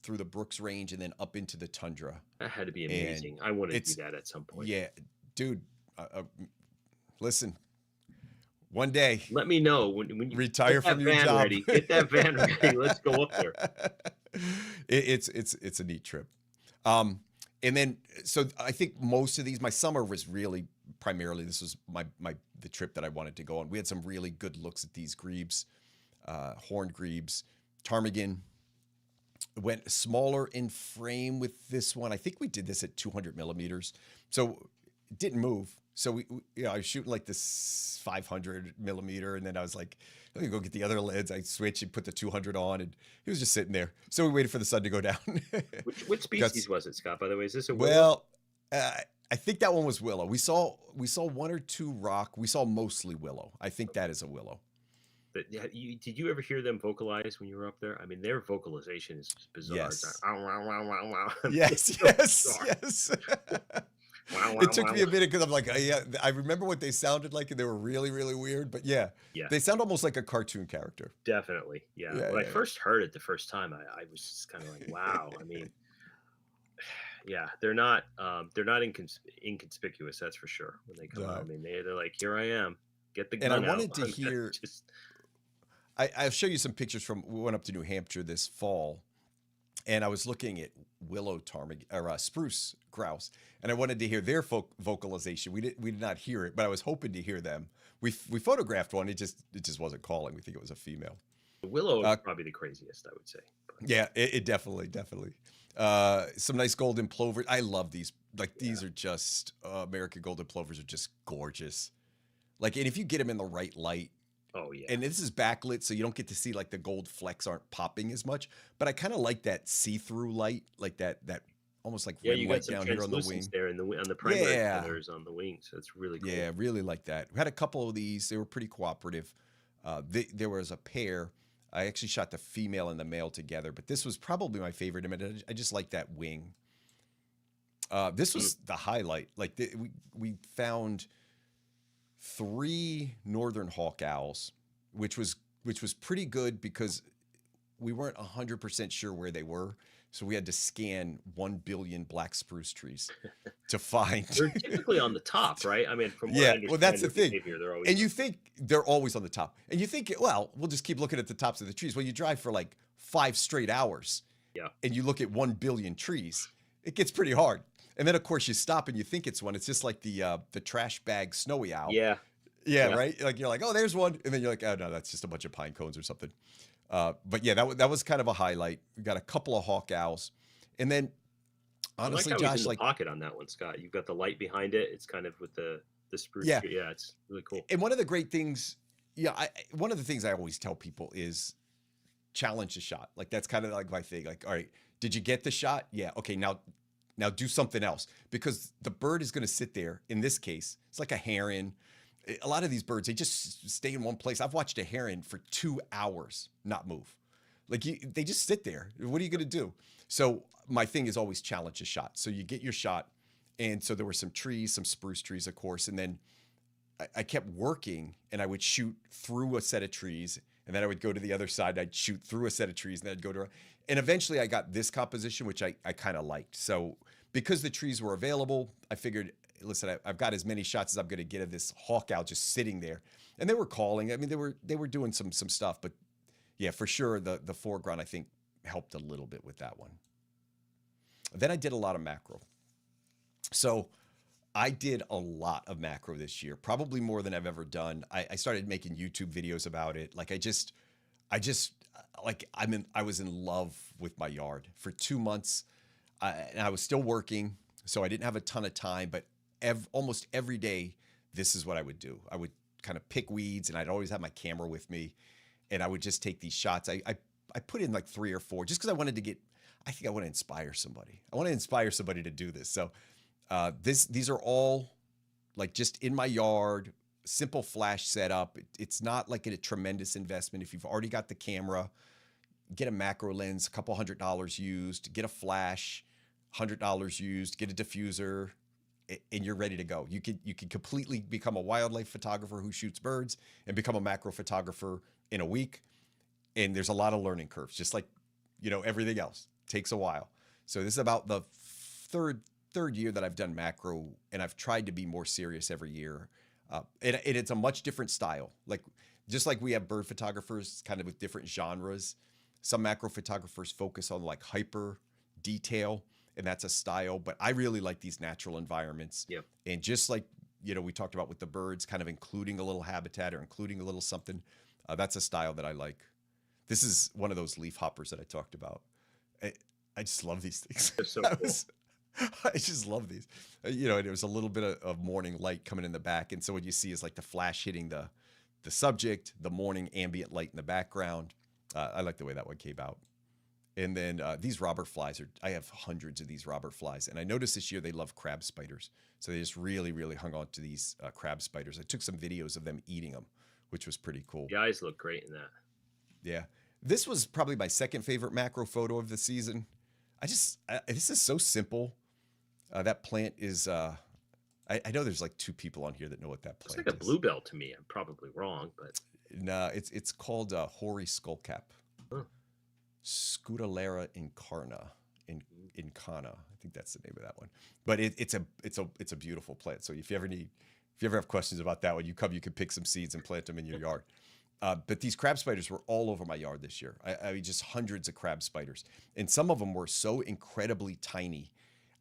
through the Brooks Range and then up into the tundra. that had to be And amazing. I want to do it's, that at some point. yeah, dude, listen, one day, Let me know when you retire get that from your van job. ready. Get that van ready. Let's go up there. It's a neat trip. And then so I think most of these, my summer was really primarily, this was the trip that I wanted to go on. We had some really good looks at these grebes, horned grebes, ptarmigan. Went smaller in frame with this one. I think we did this at 200 millimeters, so it didn't move. So I was shooting like this 500 millimeter, and then I was like, let me go get the other lens. I switched and put the 200 on, and he was just sitting there. So we waited for the sun to go down. Which species was it, Scott? By the way, is this a willow? Well, I think that one was willow. We saw one or two rock. We saw mostly willow. I think that is a willow. But did you ever hear them vocalize when you were up there? I mean, their vocalization is bizarre. It's like, Yes. "Ow, wow, wow, wow, wow." It's Yes, so yes, bizarre. yes. Wow, It wow, took wow, me a wow. minute because I'm like, yeah, I remember what they sounded like, and they were really, really weird. But yeah, Yeah, they sound almost like a cartoon character. definitely. Yeah. Yeah, When I yeah, first heard it the first time, I was just kind of like, wow. I mean, yeah, they're not inconspicuous, that's for sure. When they come out, I yeah. mean, they're like, here I am. Get the And I gun out. wanted to hear. Just I'll show you some pictures from. We went up to New Hampshire this fall, and I was looking at willow ptarmigan or spruce grouse, and I wanted to hear their vocalization. We did not hear it, but I was hoping to hear them. We photographed one. It just wasn't calling. We think it was a female. The willow is Uh, probably the craziest, I would say. But yeah, it definitely. Some nice golden plover. I love these. Like yeah. these are just American golden plovers are just gorgeous. Like, and if you get them in the right light, Oh yeah. and this is backlit, so you don't get to see like the gold flecks aren't popping as much. But I kind of like that see-through light, like that almost like Yeah, rim you got light some down here on the translucence wing. there in the on the primary Yeah, feathers on the wings. So it's really cool. yeah, really like that. We had a couple of these. They were pretty cooperative. There was a pair. I actually shot the female and the male together, but this was probably my favorite. I mean, I just like that wing. This Mm. was the highlight. Like we found three northern hawk owls, which was pretty good because we weren't 100% sure where they were. So we had to scan 1 billion black spruce trees to find. They're typically on the top, right? I mean, from what I Yeah, well, that's understand the their thing. behavior, they're always And you think they're always on the top. And you think, well, we'll just keep looking at the tops of the trees. Well, you drive for like 5 straight hours yeah. and you look at 1 billion trees, it gets pretty hard. And then, of course, you stop and you think it's one. It's just like the trash bag snowy owl. Yeah. Yeah, Yeah. right? Like, you're like, oh, there's one. And then you're like, oh, no, that's just a bunch of pine cones or something. But yeah, that was kind of a highlight. We got a couple of hawk owls. And then, I like honestly, how he's in Josh, the like, pocket on that one, Scott. You've got the light behind it. It's kind of with the spruce yeah. tree. Yeah, it's really cool. And one of the great things, yeah, one of the things I always tell people is challenge the shot. Like that's kind of like my thing. Like, all right, did you get the shot? Yeah. Okay, now do something else because the bird is going to sit there. In this case, it's like a heron. A lot of these birds, they just stay in one place. I've watched a heron for 2 hours not move. Like they just sit there. What are you going to do? So my thing is always challenge a shot. So you get your shot, and so there were some trees, some spruce trees, of course, and then I kept working and I would shoot through a set of trees and then I would go to the other side. I'd shoot through a set of trees and then I'd go to, and eventually I got this composition, which I kind of liked. So because the trees were available, I figured, listen, I've got as many shots as I'm going to get of this hawk owl just sitting there. And they were calling. I mean, they were doing some stuff, but yeah, for sure the foreground I think helped a little bit with that one. Then I did a lot of macro. So I did a lot of macro this year, probably more than I've ever done. I started making YouTube videos about it. Like I just like I was in love with my yard for 2 months, and I was still working, so I didn't have a ton of time. But almost every day, this is what I would do. I would kind of pick weeds, and I'd always have my camera with me, and I would just take these shots. I put in like 3 or 4 just because I wanted to get. I think I want to inspire somebody. I want to inspire somebody to do this. So these are all like just in my yard, simple flash setup. It's not like a tremendous investment. If you've already got the camera, get a macro lens, a couple $100 used, get a flash, $100 used, get a diffuser, and you're ready to go. You can completely become a wildlife photographer who shoots birds and become a macro photographer in a week. And there's a lot of learning curves, just like everything else takes a while. So this is about the third year that I've done macro, and I've tried to be more serious every year. And it's a much different style. Like just like we have bird photographers kind of with different genres, some macro photographers focus on like hyper detail, and that's a style. But I really like these natural environments. Yep. And just like we talked about with the birds, kind of including a little habitat or including a little something. That's a style that I like. This is one of those leaf hoppers that I talked about. I just love these things. They're so I cool. I just love these. And it was a little bit of morning light coming in the back. And so what you see is like the flash hitting the subject, the morning ambient light in the background. I like the way that one came out. And then these robber flies I have hundreds of these robber flies. And I noticed this year they love crab spiders. So they just really, really hung on to these crab spiders. I took some videos of them eating them, which was pretty cool. The eyes look great in that. Yeah. This was probably my second favorite macro photo of the season. This is so simple. That plant is, I know there's like 2 people on here that know what that Looks plant like a is. bluebell to me. I'm probably wrong, but No, it's called hoary skullcap. huh. Scutellera incarna. Incana. I think that's the name of that one. But it's a beautiful plant. So if you ever have questions about that one, you can pick some seeds and plant them in your yard. But these crab spiders were all over my yard this year. I mean, just hundreds of crab spiders. And some of them were so incredibly tiny.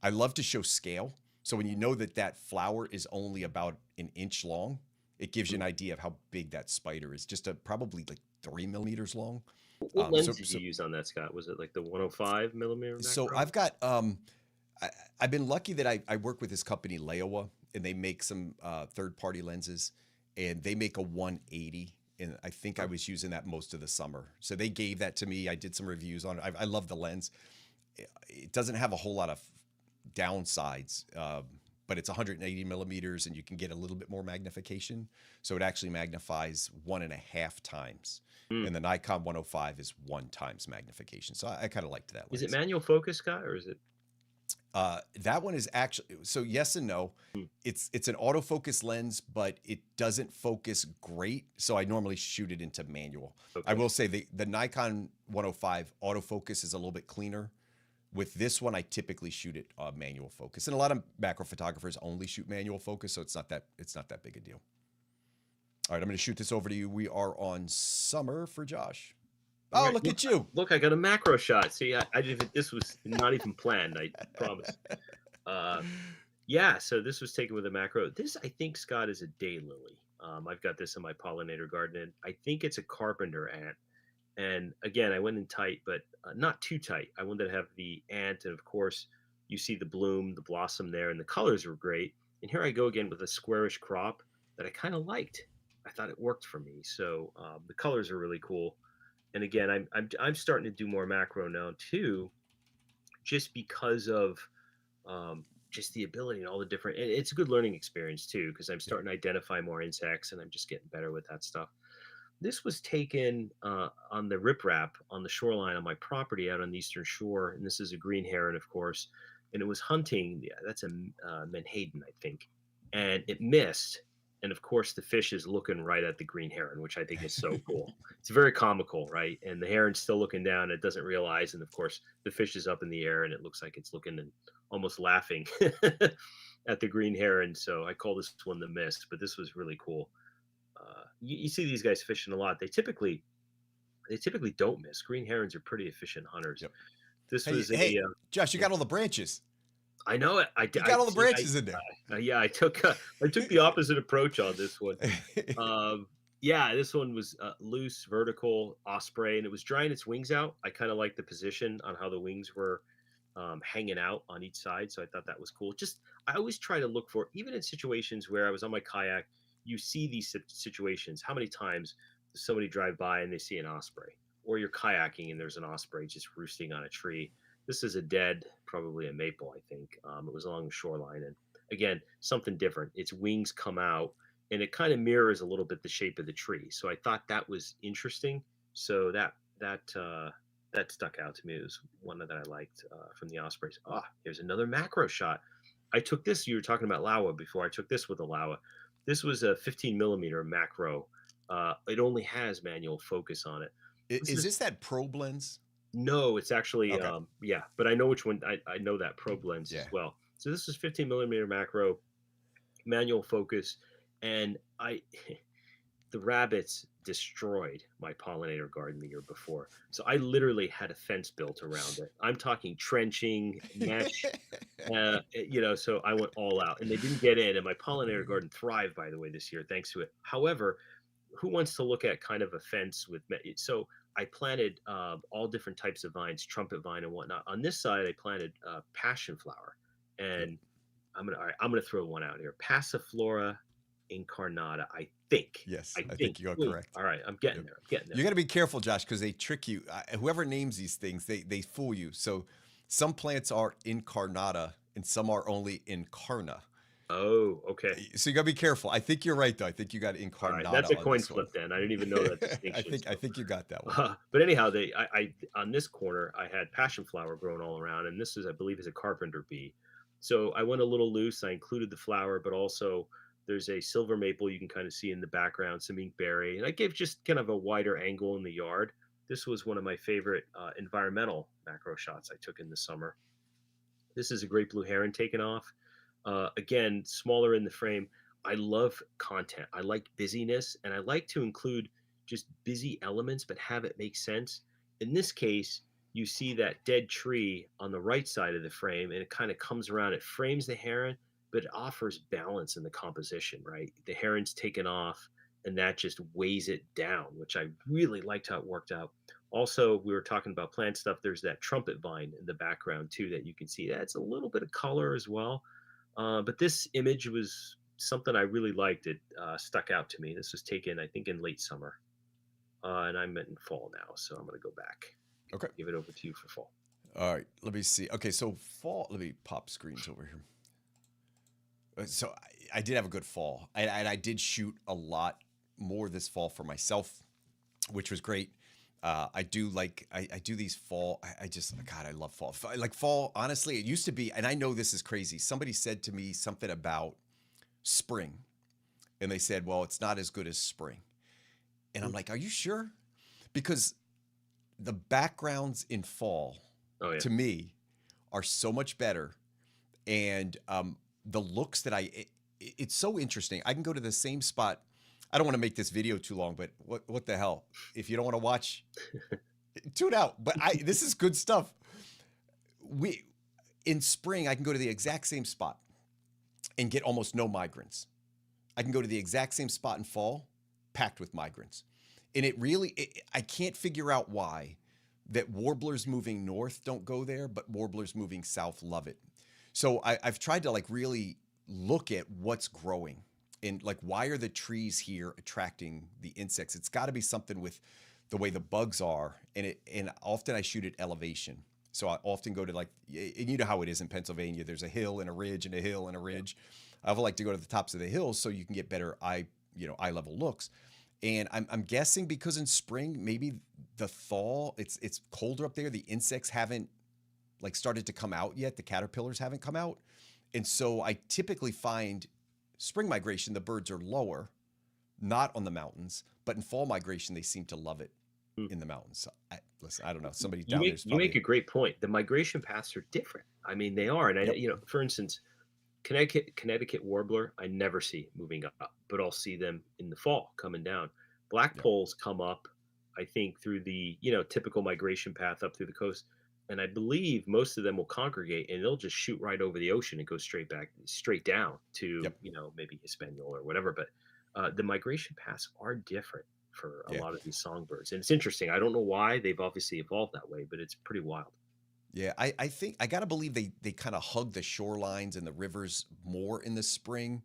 I love to show scale. So when you know that that flower is only about an inch long, it gives you an idea of how big that spider is. Just probably like 3 millimeters long. What Um, so lens did you so use on that, Scott? Was it like the 105 millimeter so macro? I've got I, I've been lucky that I work with this company Leowa, and they make some third party lenses, and they make a 180. And I think I Huh. was using that most of the summer. So they gave that to me. I did some reviews on it. I love the lens. It doesn't have a whole lot of downsides, but it's 180 millimeters, and you can get a little bit more magnification. So it actually magnifies 1.5 times. Hmm. And the Nikon 105 is 1 times magnification. So I kind of liked that Is it lens. manual focus, Scott, or is it? That one is actually, so yes and no. Hmm. It's an autofocus lens, but it doesn't focus great. So I normally shoot it into manual. I Okay. will say the Nikon 105 autofocus is a little bit cleaner. With this one, I typically shoot it manual focus, and a lot of macro photographers only shoot manual focus, so it's not that big a deal. All right, I'm going to shoot this over to you. We are on summer for Josh. All Oh, right. look Look, at you! look, I got a macro shot. See, I didn't. This was not even planned. I promise. Uh, yeah. So this was taken with a macro. This, I think, Scott, is a daylily. I've got this in my pollinator garden, and I think it's a carpenter ant. And again, I went in tight, but not too tight. I wanted to have the ant, and of course, you see the bloom, the blossom there, and the colors were great. And here I go again with a squarish crop that I kind of liked. I thought it worked for me. So the colors are really cool. And again, I'm starting to do more macro now too, just because of just the ability and all the different. And it's a good learning experience too, because I'm Yep. starting to identify more insects, and I'm just getting better with that stuff. This was taken on the riprap on the shoreline on my property out on the eastern shore, and this is a green heron, of course, and it was hunting. Yeah, that's a menhaden, I think, and it missed. And of course, the fish is looking right at the green heron, which I think is so cool. It's very comical, right? And the heron's still looking down; it doesn't realize, and of course, the fish is up in the air, and it looks like it's looking and almost laughing at the green heron. So I call this one the mist, but this was really cool. You see these guys fishing a lot. They typically don't miss. Green herons are pretty efficient hunters. Yep. This Hey, was a hey, Josh, you yeah, got all the branches. I know it. You I got all the see. branches in there. Yeah, I took the opposite approach on this one. Um, yeah, this one was loose, vertical osprey, and it was drying its wings out. I kind of like the position on how the wings were hanging out on each side, so I thought that was cool. Just I always try to look for, even in situations where I was on my kayak, you see these situations. How many times does somebody drive by and they see an osprey, or you're kayaking and there's an osprey just roosting on a tree? This is a dead, probably a maple, I think. It was along the shoreline, and again, something different. Its wings come out and it kind of mirrors a little bit the shape of the tree. So I thought that was interesting. So that stuck out to me. It was one that I liked from the Ospreys. Ah, here's another macro shot. I took this. You were talking about Lawa before. I took this with a Lawa. This was a 15 millimeter macro. It only has manual focus on it. This Is is this that probe lens? no, it's actually Okay. yeah, but I know which one. I know that probe lens Yeah. as well. So this is 15 millimeter macro manual focus, and I the rabbits destroyed my pollinator garden the year before. So I literally had a fence built around it. I'm talking trenching, mesh, so I went all out and they didn't get in. And my pollinator garden thrived, by the way, this year, thanks to it. However, who wants to look at kind of a fence with so I planted all different types of vines, trumpet vine and whatnot. On this side, I planted passion flower, Yep. and I'm gonna throw one out here. Passiflora incarnata. I think. Yes, I I think think. you are Ooh, correct. all right, I'm getting Yep. there. I'm getting there. You got to be careful, Josh, because they trick you. Whoever names these things, they fool you. So some plants are incarnata and some are only incarna. Oh, okay. So you got to be careful. I think you're right, though. I think you got All right, that's a incarnata on coin this one. flip then. I didn't even know that I distinction. think I So, think you got that one. but anyhow, I on this corner I had passion flower growing all around, and this is, I believe, is a carpenter bee. So I went a little loose. I included the flower, but also there's a silver maple you can kind of see in the background, some inkberry, and I gave just kind of a wider angle in the yard. This was one of my favorite environmental macro shots I took in the summer. This is a great blue heron taken off. Again, smaller in the frame. I love content. I like busyness, and I like to include just busy elements, but have it make sense. In this case, you see that dead tree on the right side of the frame, and it kind of comes around. It frames the heron, but it offers balance in the composition, right? The heron's taken off, and that just weighs it down, which I really liked how it worked out. Also, we were talking about plant stuff. There's that trumpet vine in the background too that you can see. That's a little bit of color as well. But this image was something I really liked. It stuck out to me. This was taken, I think, in late summer, and I'm in fall now, so I'm going to go back. Okay. Give it over to you for fall. All right. Let me see. Okay. So fall. Let me pop screens over here. So I did have a good fall, and I did shoot a lot more this fall for myself, which was great. I do like I do these fall. I just God, I love fall. Like fall. Honestly, it used to be, and I know this is crazy. Somebody said to me something about spring, and they said, "Well, it's not as good as spring." And I'm like, "Are you sure?" Because the backgrounds in fall, Oh yeah. to me, are so much better, and the looks that it's so interesting. I can go to the same spot. I don't want to make this video too long, but what the hell? If you don't want to watch, tune out. But this is good stuff. We in spring, I can go to the exact same spot and get almost no migrants. I can go to the exact same spot in fall, packed with migrants. And I can't figure out why that warblers moving north don't go there, but warblers moving south love it. So I've tried to like really look at what's growing and like why are the trees here attracting the insects? It's got to be something with the way the bugs are, and often I shoot at elevation. So I often go to like, and you know how it is in Pennsylvania. There's a hill and a ridge and a hill and a ridge. I would like to go to the tops of the hills so you can get better eye level looks. And I'm guessing because in spring maybe the thaw, it's colder up there. The insects haven't like started to come out yet. The caterpillars haven't come out, and so I typically find spring migration the birds are lower, not on the mountains, but in fall migration they seem to love it Hmm. in the mountains. So listen, I don't know. Somebody You down make there's you make probably a great point. The migration paths are different. I mean, they are, and yep, for instance, Connecticut warbler, I never see moving up, but I'll see them in the fall coming down. yep, Blackpolls come up, I think, through the typical migration path up through the coast, and I believe most of them will congregate and they'll just shoot right over the ocean and go straight down to yep, maybe Hispaniola or whatever. But the migration paths are different for a yeah. lot of these songbirds, and it's interesting. I don't know why they've obviously evolved that way, but it's pretty wild. Yeah, I think I gotta believe they kind of hug the shorelines and the rivers more in the spring,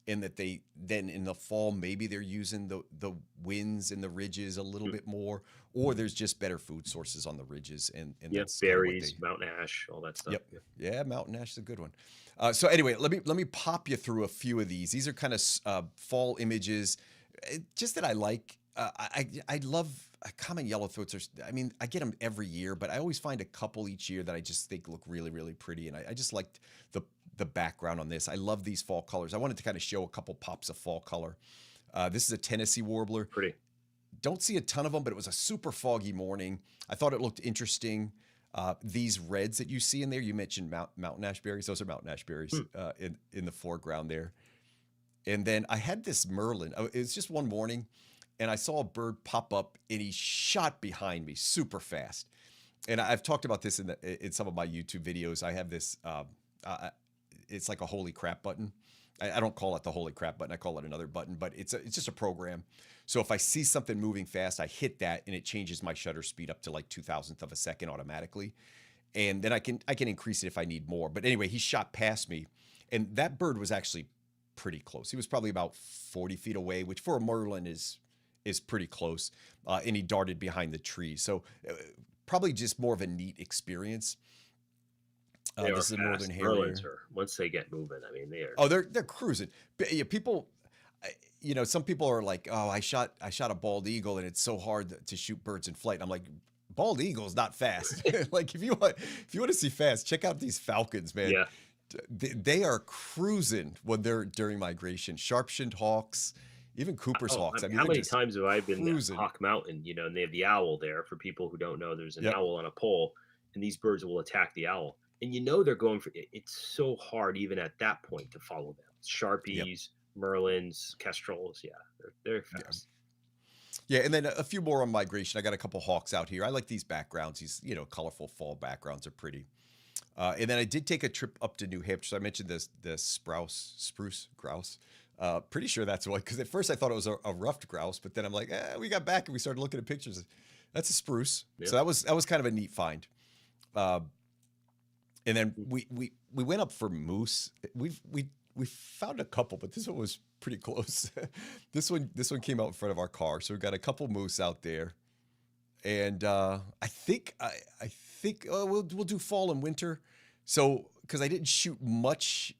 and that they then in the fall maybe they're using the winds and the ridges a little Mm. bit more, or there's just better food sources on the ridges, and Yeah, that's kind of what berries, they. mountain ash, all that stuff. Yep. Yeah. Yeah, mountain ash is a good one. So anyway, let me pop you through a few of these. These are kind of fall images, just that I like. I love common yellowthroats. I mean, I get them every year, but I always find a couple each year that I just think look really really pretty, and I just liked the background on this. I love these fall colors. I wanted to kind of show a couple pops of fall color. This is a Tennessee warbler. Pretty. Don't see a ton of them, but it was a super foggy morning. I thought it looked interesting. These reds that you see in there, you mentioned mountain ash berries. Those are mountain ash berries Hmm. in the foreground there. And then I had this merlin. It was just one morning, and I saw a bird pop up, and he shot behind me super fast. And I've talked about this in some of my YouTube videos. I have this. It's like a holy crap button. I don't call it the holy crap button. I call it another button, but it's just a program. So if I see something moving fast, I hit that, and it changes my shutter speed up to like 2,000th of a second automatically, and then I can increase it if I need more. But anyway, he shot past me, and that bird was actually pretty close. He was probably about 40 feet away, which for a merlin is pretty close. And he darted behind the tree. So probably just more of a neat experience. They are This is a northern fast. Merlins harrier. are once they get moving. I mean, they are. Oh, they're cruising. But, yeah, people, some people are like, "Oh, I shot a bald eagle, and it's so hard to shoot birds in flight." I'm like, bald eagle's not fast. Like if you want to see fast, check out these falcons, man. Yeah. They are cruising when they're during migration. Sharp-shinned hawks, even Cooper's Oh, hawks. I mean, how they're many just times have I been to cruising. Hawk Mountain? And they have the owl there. For people who don't know, there's an Yep. owl on a pole, and these birds will attack the owl. And they're going for it. It's so hard, even at that point, to follow them. Yep. Sharpies, Merlins, Kestrels. Yeah, they're Yeah. fast. Yeah, and then a few more on migration. I got a couple hawks out here. I like these backgrounds. These, colorful fall backgrounds are pretty. And then I did take a trip up to New Hampshire. So I mentioned this spruce grouse. Pretty sure that's what, because at first I thought it was a ruffed grouse, but then I'm like, we got back and we started looking at pictures. That's a spruce. So Yep. that was kind of a neat find. Uh, and then we went up for moose. We found a couple, but this one was pretty close. This one came out in front of our car, so we got a couple moose out there. And I think we'll do fall and winter. So because I didn't shoot much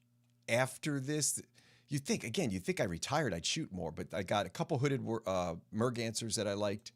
after this, you'd think I retired, I'd shoot more, but I got a couple hooded mergansers that I liked,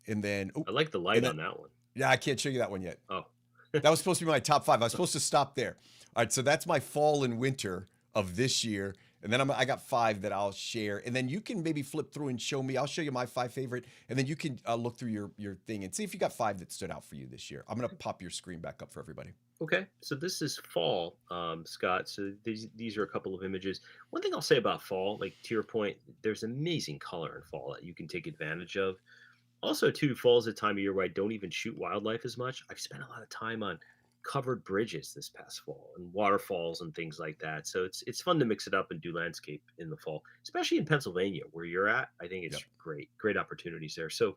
and then I like the and light then on that one. yeah, I can't show you that one yet. Oh, That was supposed to be my top five. I was supposed to stop there. All right, so that's my fall and winter of this year. And then I got five that I'll share. And then you can maybe flip through and show me. I'll show you my five favorite. And then you can look through your thing and see if you got five that stood out for you this year. I'm going to pop your screen back up for everybody. okay. So this is fall, Scott. So these are a couple of images. One thing I'll say about fall, like to your point, there's amazing color in fall that you can take advantage of. Also, too, fall is a time of year where I don't even shoot wildlife as much. I've spent a lot of time on covered bridges this past fall and waterfalls and things like that. So it's fun to mix it up and do landscape in the fall, especially in Pennsylvania where you're at. I think Yep. it's great opportunities there. So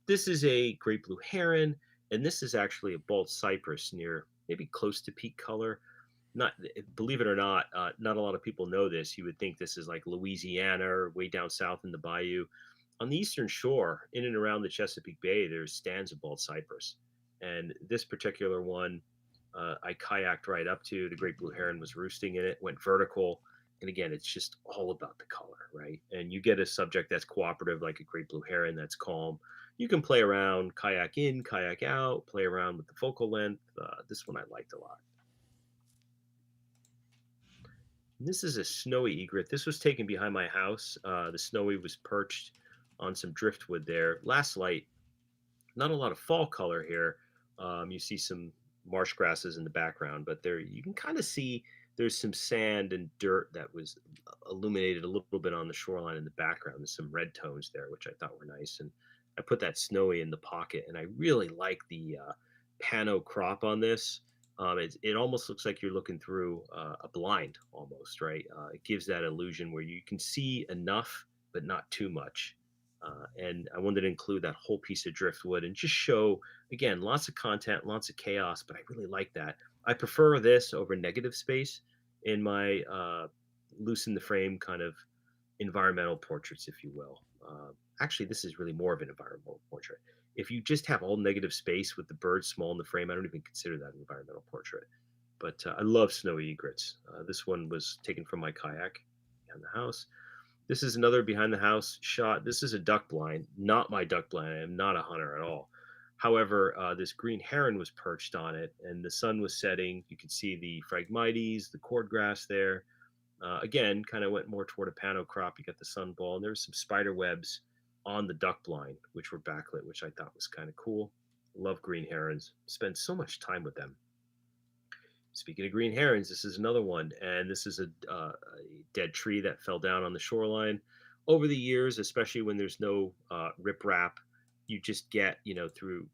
this is a great blue heron, and this is actually a bald cypress near maybe close to peak color. Not believe it or not, not a lot of people know this. You would think this is like Louisiana or way down south in the bayou. On the eastern shore, in and around the Chesapeake Bay, there's stands of bald cypress, and this particular one, I kayaked right up to. The great blue heron was roosting in it, went vertical, and again, it's just all about the color, right? And you get a subject that's cooperative, like a great blue heron, that's calm. You can play around, kayak in, kayak out, play around with the focal length. This one I liked a lot. This is a snowy egret. This was taken behind my house. The snowy was perched on some driftwood there. Last light, not a lot of fall color here. You see some marsh grasses in the background, but there you can kind of see there's some sand and dirt that was illuminated a little bit on the shoreline in the background. There's some red tones there, which I thought were nice. And I put that snowy in the pocket, and I really like the pano crop on this. It almost looks like you're looking through a blind, almost, right? It gives that illusion where you can see enough, but not too much. And I wanted to include that whole piece of driftwood and just show, again, lots of content, lots of chaos, but I really like that. I prefer this over negative space in my loosen the frame kind of environmental portraits, if you will. Actually, this is really more of an environmental portrait. If you just have all negative space with the bird small in the frame, I don't even consider that an environmental portrait. But I love snowy egrets. This one was taken from my kayak in the house. This is another behind the house shot. This is a duck blind, not my duck blind. I am not a hunter at all. However, this green heron was perched on it, and the sun was setting. You could see the phragmites, the cordgrass there. Again, kind of went more toward a pano crop. You got the sunball, and there was some spider webs on the duck blind, which were backlit, which I thought was kind of cool. Love green herons. Spend so much time with them. Speaking of green herons, this is another one, and this is a dead tree that fell down on the shoreline. Over the years, especially when there's no riprap, you just get through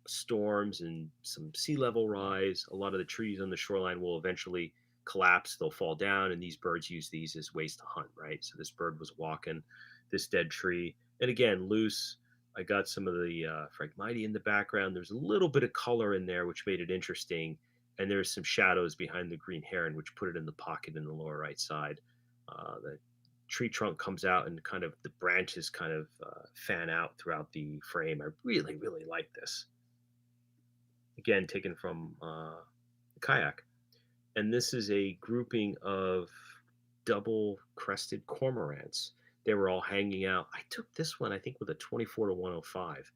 storms and some sea level rise. A lot of the trees on the shoreline will eventually collapse; they'll fall down, and these birds use these as ways to hunt. Right. So this bird was walking this dead tree, and again, loose. I got some of the phragmite in the background. There's a little bit of color in there, which made it interesting, and there's some shadows behind the green heron, which put it in the pocket in the lower right side. The tree trunk comes out, and kind of the branches kind of fan out throughout the frame. I really, really like this. Again, taken from the kayak. And this is a grouping of double crested cormorants. They were all hanging out. I took this one, I think, with a 24 to 105.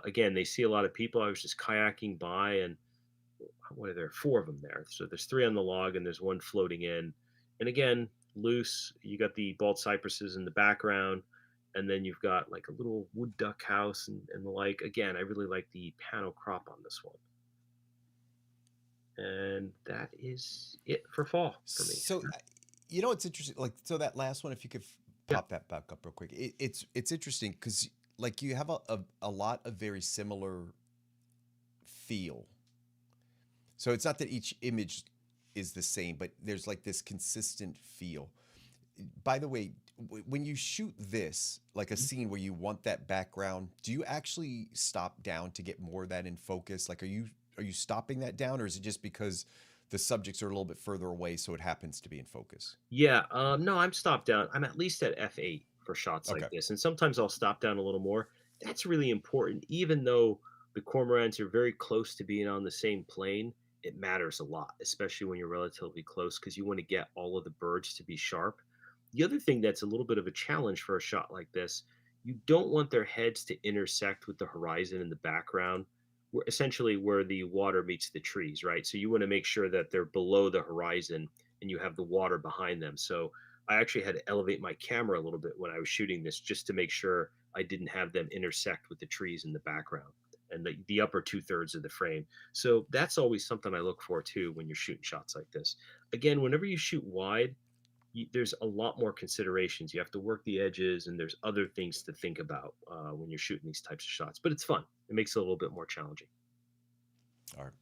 Again, they see a lot of people. I was just kayaking by, and what are there? Four of them there. So there's three on the log, and there's one floating in. And again, loose. You got the bald cypresses in the background, and then you've got like a little wood duck house and the like. Again, I really like the pano crop on this one. And that is it for fall for me. So, it's interesting. Like, so that last one, if you could Yeah. pop that back up real quick. It's interesting because like you have a lot of very similar feel. So it's not that each image is the same, but there's like this consistent feel. By the way, when you shoot this, like a scene where you want that background, do you actually stop down to get more of that in focus? Like, are you stopping that down, or is it just because the subjects are a little bit further away, so it happens to be in focus? Yeah, no, I'm stopped down. I'm at least at f8 for shots like Okay. this, and sometimes I'll stop down a little more. That's really important, even though the cormorants are very close to being on the same plane. It matters a lot, especially when you're relatively close, because you want to get all of the birds to be sharp. The other thing that's a little bit of a challenge for a shot like this, you don't want their heads to intersect with the horizon in the background, where essentially where the water meets the trees, right? So you want to make sure that they're below the horizon and you have the water behind them. So I actually had to elevate my camera a little bit when I was shooting this just to make sure I didn't have them intersect with the trees in the background and the upper two-thirds of the frame. So that's always something I look for too when you're shooting shots like this. Again, whenever you shoot wide, there's a lot more considerations. You have to work the edges, and there's other things to think about when you're shooting these types of shots. But it's fun. It makes it a little bit more challenging. All right.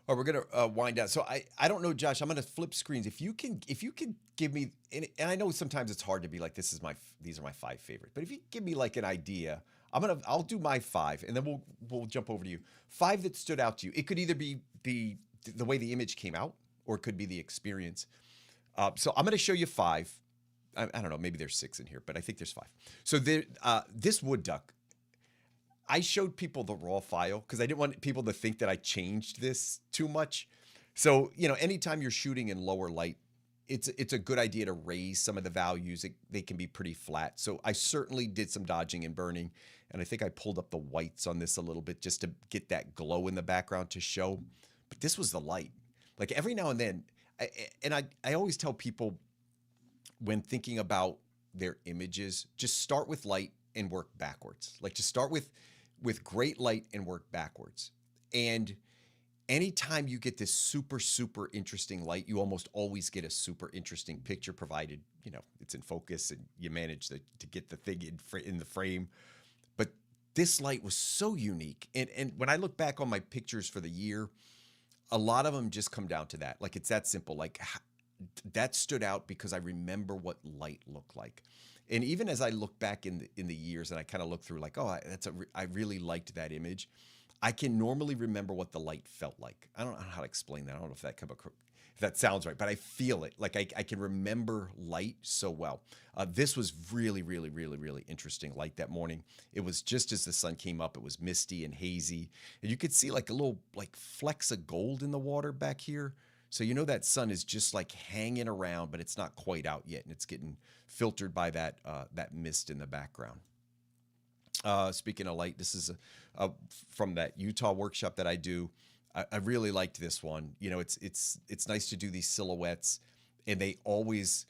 All right, we're gonna wind down. So I don't know, Josh. I'm gonna flip screens. If you can give me, and I know sometimes it's hard to be like this is these are my five favorites. But if you give me like an idea, I'll do my five, and then we'll jump over to you. Five that stood out to you. It could either be the way the image came out, or it could be the experience. So I'm gonna show you five. I don't know. Maybe there's six in here, but I think there's five. So this wood duck. I showed people the raw file because I didn't want people to think that I changed this too much. So, anytime you're shooting in lower light, it's a good idea to raise some of the values. They can be pretty flat. So I certainly did some dodging and burning, and I think I pulled up the whites on this a little bit just to get that glow in the background to show. But this was the light. Like every now and then, I always tell people when thinking about their images, just start with light and work backwards. Like just start with great light and work backwards. And anytime you get this super super interesting light, you almost always get a super interesting picture, provided it's in focus and you manage to get the thing in the frame. But this light was so unique, and when I look back on my pictures for the year, a lot of them just come down to that. Like it's that simple. Like that stood out because I remember what light looked like. And even as I look back in the years and I kind of look through like, oh, I really liked that image. I can normally remember what the light felt like. I don't know how to explain that. I don't know if that sounds right, but I feel it. Like I can remember light so well. This was really, really, really, really interesting light that morning. It was just as the sun came up. It was misty and hazy, and you could see like a little like flecks of gold in the water back here. So that sun is just like hanging around, but it's not quite out yet, and it's getting filtered by that mist in the background. Speaking of light, this is from that Utah workshop that I do. I really liked this one. It's nice to do these silhouettes, and they always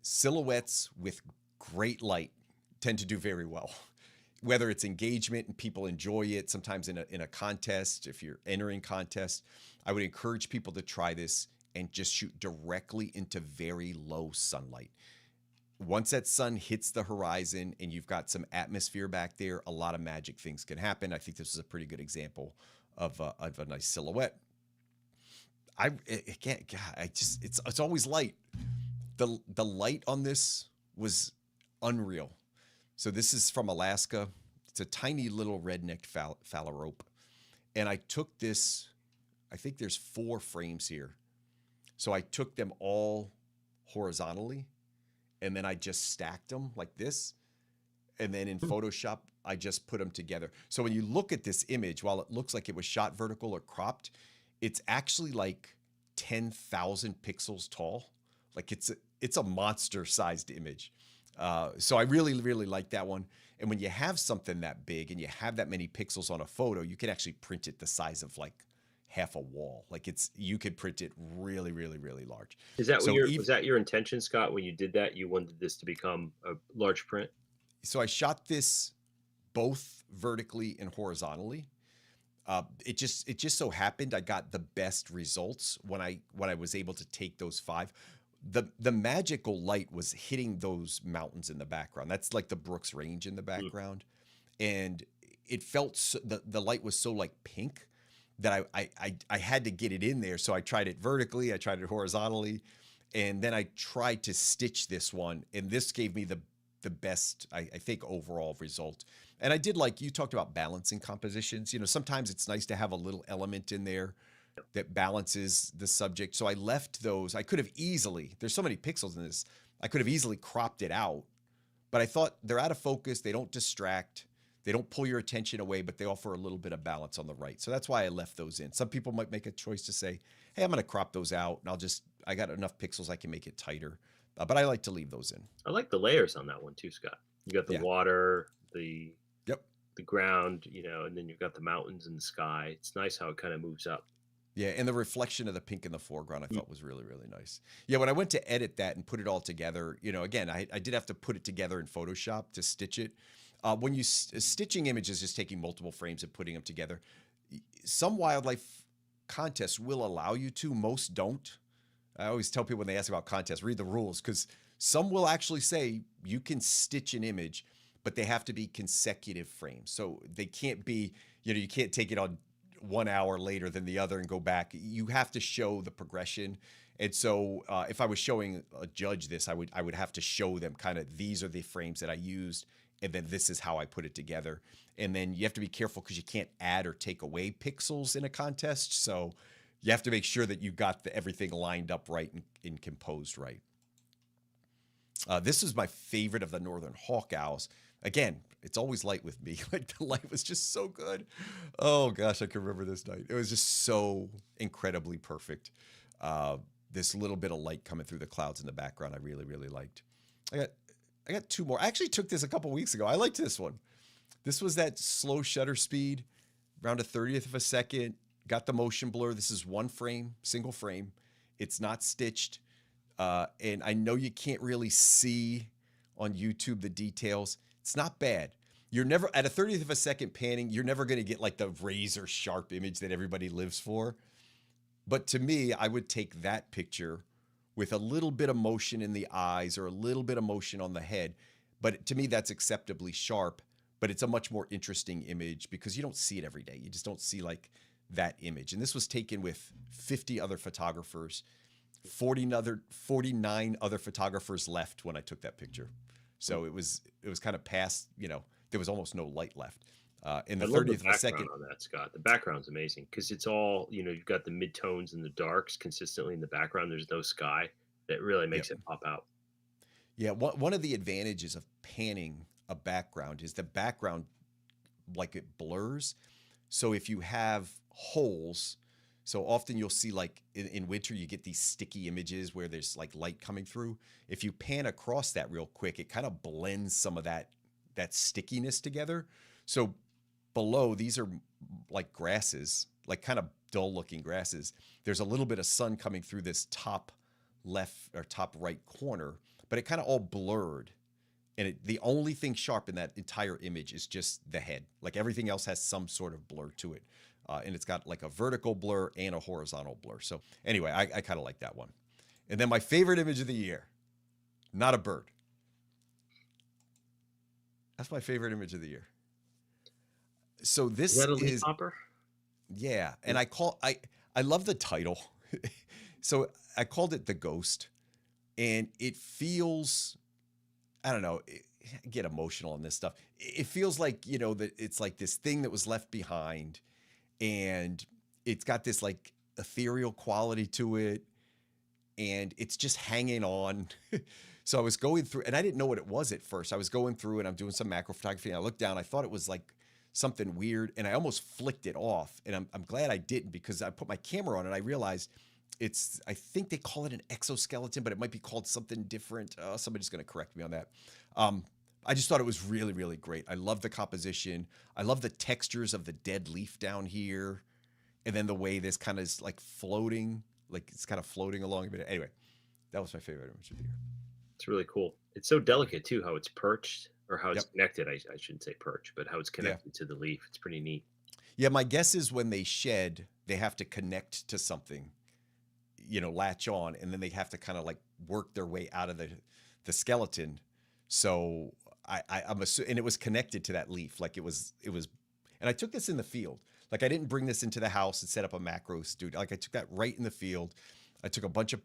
silhouettes with great light tend to do very well. Whether it's engagement and people enjoy it, sometimes in a contest, if you're entering contests, I would encourage people to try this and just shoot directly into very low sunlight. Once that sun hits the horizon and you've got some atmosphere back there, a lot of magic things can happen. I think this is a pretty good example of a nice silhouette. I can't. God, it's always light. The light on this was unreal. So this is from Alaska. It's a tiny little red-necked phalarope, and I took this. I think there's 4 frames here, so I took them all horizontally, and then I just stacked them like this, and then in Photoshop I just put them together. So when you look at this image, while it looks like it was shot vertical or cropped, it's actually like 10,000 pixels tall. Like it's a monster-sized image. So I really, really like that one. And when you have something that big and you have that many pixels on a photo, you can actually print it the size of like half a wall. Like you could print it really, really, really large. Is that what So your was that your intention, Scott, when you did that? You wanted this to become a large print? I shot this both vertically and horizontally. It just so happened I got the best results when I was able to take those 5. the magical light was hitting those mountains in the background. That's like the Brooks Range in the Mm. background, and it felt so, the light was so like pink that I had to get it in there. So I tried it vertically, I tried it horizontally, and then I tried to stitch this one, and this gave me the best I think overall result. And I did like you talked about balancing compositions. You know, sometimes it's nice to have a little element in there that balances the subject. So I left those. I could have easily, there's so many pixels in this, I could have easily cropped it out, but I thought they're out of focus. They don't distract. They don't pull your attention away, but they offer a little bit of balance on the right. So that's why I left those in. Some people might make a choice to say, hey, I'm going to crop those out and I got enough pixels I can make it tighter. But I like to leave those in. I like the layers on that one too, Scott. You got the Yeah. water, the Yep. the ground, and then you've got the mountains and the sky. It's nice how it kind of moves up. Yeah, and the reflection of the pink in the foreground I Mm. thought was really, really nice. Yeah, when I went to edit that and put it all together, again, I did have to put it together in Photoshop to stitch it. When you stitching images is taking multiple frames and putting them together. Some wildlife contests will allow you to, most don't. I always tell people when they ask about contests, read the rules because some will actually say you can stitch an image, but they have to be consecutive frames. So they can't be, you can't take it on 1 hour later than the other and go back. You have to show the progression. And so if I was showing a judge this, I would have to show them kind of these are the frames that I used, and then this is how I put it together. And then you have to be careful because you can't add or take away pixels in a contest. So you have to make sure that you got everything lined up right and composed right. This is my favorite of the northern hawk owls. Again, it's always light with me. Like the light was just so good. Oh gosh, I can remember this night. It was just so incredibly perfect. This little bit of light coming through the clouds in the background, I really, really liked. I got two more. I actually took this a couple weeks ago. I liked this one. This was that slow shutter speed, around a 30th of a second. Got the motion blur. This is one frame, single frame. It's not stitched. And I know you can't really see on YouTube the details. It's not bad. You're never at a 30th of a second panning, you're never going to get like the razor sharp image that everybody lives for. But to me, I would take that picture with a little bit of motion in the eyes or a little bit of motion on the head. But to me, that's acceptably sharp. But it's a much more interesting image because you don't see it every day. You just don't see like that image. And this was taken with 50 other photographers, 49 other photographers left when I took that picture. So it was kind of past, there was almost no light left. In the I love the 30th of a second. background on that, Scott. The background's amazing because it's all, you've got the midtones and the darks consistently in the background. There's no sky. That really makes Yep. it pop out. Yeah, one of the advantages of panning a background is the background, like it blurs. So if you have holes, so often you'll see like in winter, you get these sticky images where there's like light coming through. If you pan across that real quick, it kind of blends some of that stickiness together. So below, these are like grasses, like kind of dull looking grasses. There's a little bit of sun coming through this top left or top right corner, but it kind of all blurred. And the only thing sharp in that entire image is just the head. Like everything else has some sort of blur to it. And it's got like a vertical blur and a horizontal blur. So anyway, I kind of like that one. And then my favorite image of the year, not a bird. That's my favorite image of the year. So Is this that a is, leafhopper? yeah. And I love the title. So I called it The Ghost, and it feels, I don't know, I get emotional on this stuff. It feels like, that it's like this thing that was left behind, and it's got this like ethereal quality to it, and it's just hanging on. So I was going through, and I didn't know what it was at first. I was going through and I'm doing some macro photography, and I looked down, I thought it was like something weird, and I almost flicked it off. And I'm glad I didn't, because I put my camera on and I realized I think they call it an exoskeleton, but it might be called something different. Somebody's going to correct me on that. I just thought it was really, really great. I love the composition. I love the textures of the dead leaf down here. And then the way this kind of is like floating, like it's kind of floating along a bit. Anyway, that was my favorite image of the year. It's really cool. It's so delicate too, how it's perched or how it's Yep. connected. I shouldn't say perch, but how it's Yeah. connected to the leaf. It's pretty neat. Yeah, my guess is when they shed, they have to connect to something. latch on, and then they have to kind of like work their way out of the skeleton. So and it was connected to that leaf, like it was, and I took this in the field. Like I didn't bring this into the house and set up a macro studio. Like I took that right in the field. I took a bunch of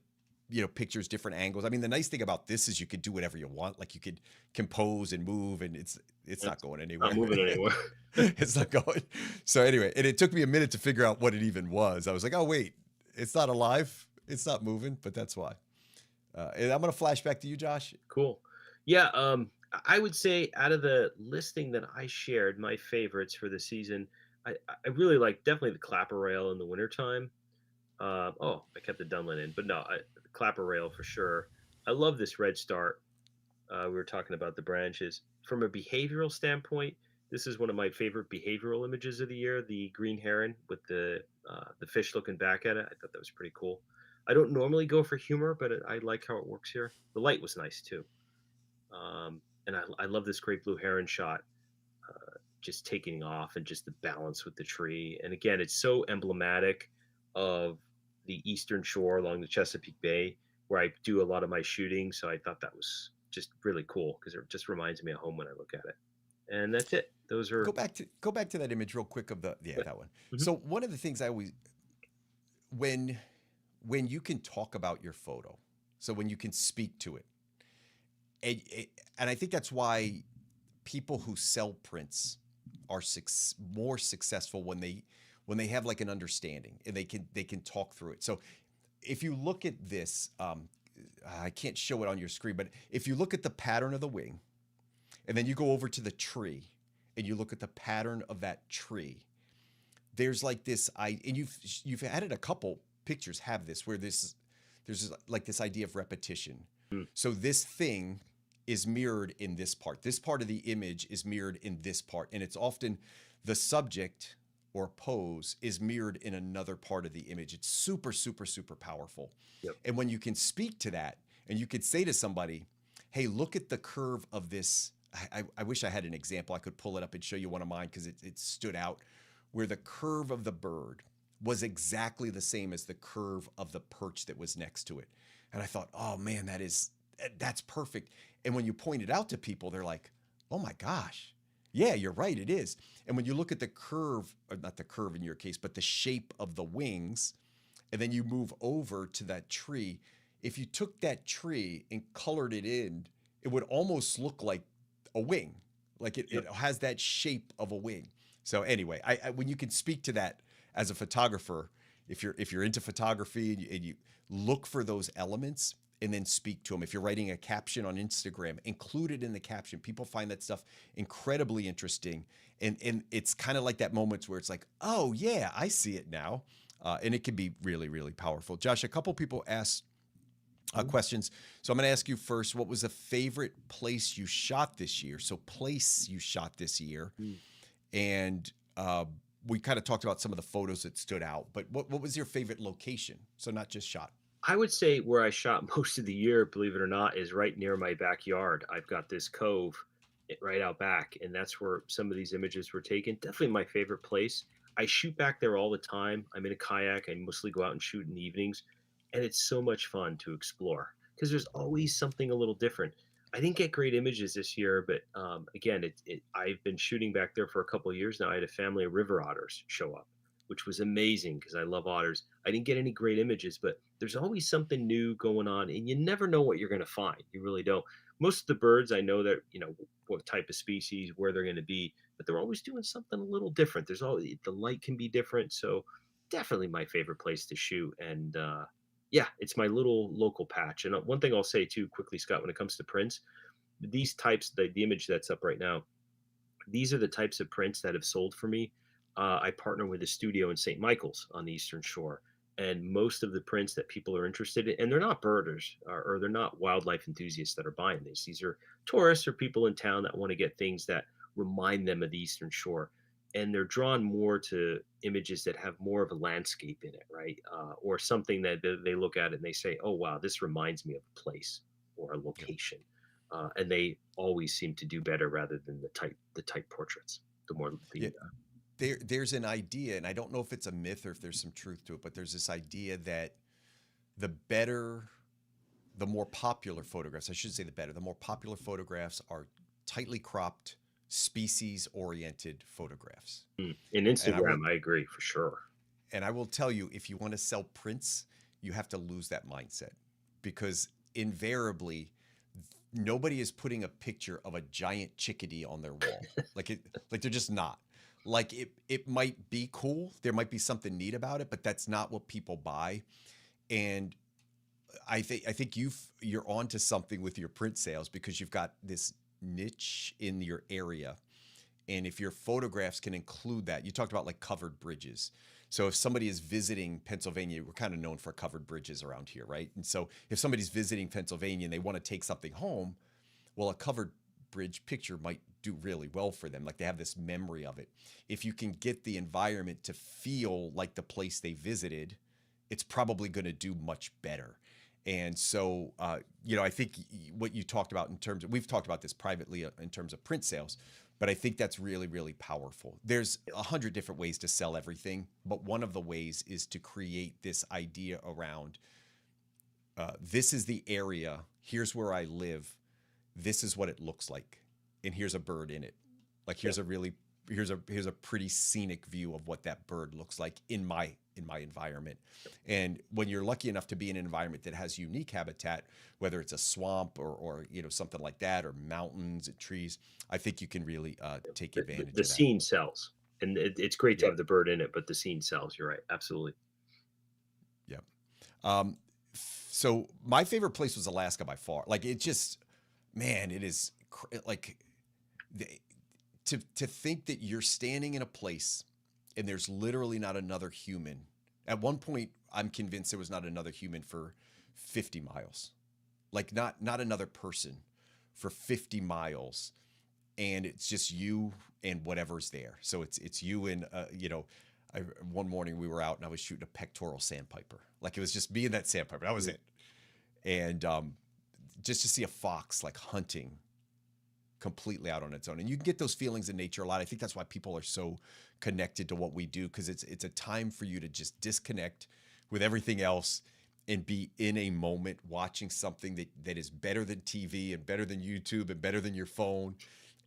pictures, different angles. I mean, the nice thing about this is you could do whatever you want. Like you could compose and move, and it's not That's going not anywhere. moving anywhere. It's not going. So anyway, and it took me a minute to figure out what it even was. I was like, oh wait, it's not alive. It's not moving, but that's why. And I'm gonna flash back to you, Josh. Cool. Yeah, I would say out of the listing that I shared, my favorites for the season, I really like definitely the clapper rail in the wintertime. Oh, I kept the Dunlin in, but no, the clapper rail for sure. I love this red start. We were talking about the branches. From a behavioral standpoint, this is one of my favorite behavioral images of the year. The green heron with the fish looking back at it. I thought that was pretty cool. I don't normally go for humor, but I like how it works here. The light was nice too, and I love this great blue heron shot, just taking off and just the balance with the tree. And again, it's so emblematic of the eastern shore along the Chesapeake Bay, where I do a lot of my shooting. So I thought that was just really cool because it just reminds me of home when I look at it. And that's it. Those are Go back to that image real quick of the that one. mhm, So one of the things I always when when you can talk about your photo, so when you can speak to it, and and I think that's why people who sell prints are more successful when they have like an understanding and they can talk through it. So if you look at this, I can't show it on your screen, but if you look at the pattern of the wing, and then you go over to the tree, and you look at the pattern of that tree, there's like this I and you've added a couple pictures have this where there's like this idea of repetition. mm, So this thing is mirrored in this part. This part of the image is mirrored in this part, and it's often the subject or pose is mirrored in another part of the image. It's super, super, super powerful. yep. And when you can speak to that, and you could say to somebody, "Hey, look at the curve of this." I wish I had an example. I could pull it up and show you one of mine because it stood out, where the curve of the bird was exactly the same as the curve of the perch that was next to it. And I thought, oh man, that's perfect. And when you point it out to people, they're like, oh my gosh, yeah, you're right, it is. And when you look at the curve, or not the curve in your case, but the shape of the wings, and then you move over to that tree, if you took that tree and colored it in, it would almost look like a wing. Like it has that shape of a wing. So anyway, when you can speak to that as a photographer, if you're into photography and you look for those elements and then speak to them. If you're writing a caption on Instagram, include it in the caption. People find that stuff incredibly interesting, and it's kind of like that moment where it's like, oh yeah, I see it now, and it can be really really powerful. Josh, a couple people asked Mhm. questions. So I'm going to ask you first, what was the favorite place you shot this year? So place you shot this year, Mm. and we kind of talked about some of the photos that stood out, but what was your favorite location? So not just shot. I would say where I shot most of the year, believe it or not, is right near my backyard. I've got this cove right out back, and that's where some of these images were taken. Definitely my favorite place. I shoot back there all the time. I'm in a kayak. I mostly go out and shoot in the evenings, and it's so much fun to explore because there's always something a little different. I didn't get great images this year, but again, I've been shooting back there for a couple of years now. I had a family of river otters show up, which was amazing because I love otters. I didn't get any great images, but there's always something new going on, and you never know what you're going to find. You really don't. Most of the birds, I know that what type of species, where they're going to be, but they're always doing something a little different. There's always the light can be different, so definitely my favorite place to shoot. And yeah, it's my little local patch. And one thing I'll say too, quickly, Scott, when it comes to prints, these types, the image that's up right now, these are the types of prints that have sold for me. I partner with a studio in St. Michael's on the Eastern Shore, and most of the prints that people are interested in, and they're not birders or they're not wildlife enthusiasts that are buying these. These are tourists or people in town that want to get things that remind them of the Eastern Shore, and they're drawn more to images that have more of a landscape in it, right? Or something that they look at it and they say, "Oh wow, this reminds me of a place or a Yep. location." And they always seem to do better rather than the type portraits. The more Yeah. the There's an idea, and I don't know if it's a myth or if there's some truth to it, but there's this idea that the better, the more popular photographs, I should say the better, the more popular photographs are tightly cropped, species oriented photographs. In And I will Instagram, I agree for sure. and I will tell you, if you want to sell prints, you have to lose that mindset because invariably nobody is putting a picture of a giant chickadee on their wall. Like they're just not. Like it might be cool. There might be something neat about it, but that's not what people buy. And I think you're onto something with your print sales because you've got this niche in your area. And if your photographs can include that, you talked about like covered bridges. So if somebody is visiting Pennsylvania, we're kind of known for covered bridges around here, right? And so if somebody's visiting Pennsylvania and they want to take something home, well, a covered bridge picture might do really well for them. Like they have this memory of it. If you can get the environment to feel like the place they visited, it's probably going to do much better. And so, I think what you talked about in terms of, we've talked about this privately in terms of print sales, but I think that's really, really powerful. There's 100 different ways to sell everything, but one of the ways is to create this idea around this is the area, here's where I live, this is what it looks like, and here's a bird in it. Like here's a pretty scenic view of what that bird looks like in my environment. And when you're lucky enough to be in an environment that has unique habitat, whether it's a swamp or something like that, or mountains and trees, I think you can really take advantage The of that. scene sells, and it's great to Yep. have the bird in it, but the scene sells. You're right, absolutely. Yep. Um, so my favorite place was Alaska by far. Like it just, man, it is like the, to think that you're standing in a place and there's literally not another human. At one point, I'm convinced there was not another human for 50 miles. Like not another person for 50 miles, and it's just you and whatever's there. So it's you and one morning we were out and I was shooting a pectoral sandpiper. Like it was just me and that sandpiper. That was Mm. it. And just to see a fox like hunting completely out on its own. And you can get those feelings in nature a lot. I think that's why people are so connected to what we do, because it's a time for you to just disconnect with everything else and be in a moment watching something that is better than TV and better than YouTube and better than your phone.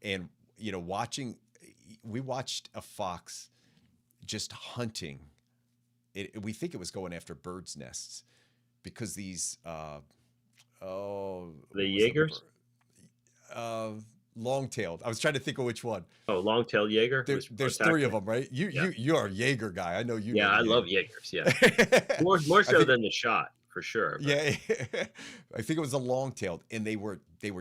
And watching, we watched a fox just hunting. We think it was going after birds' nests because these The what was the bird? Jaegers? Uh, Long-tailed. I was trying to think of which one. Oh, long-tailed Jaeger was There's three of attacking. them, right? You Yeah, you you're a Jaeger guy. I know you yeah, love a I love Jaeger. Jaegers. Yeah, more I so think than the shot for sure. But yeah, I think it was a long-tailed, and they were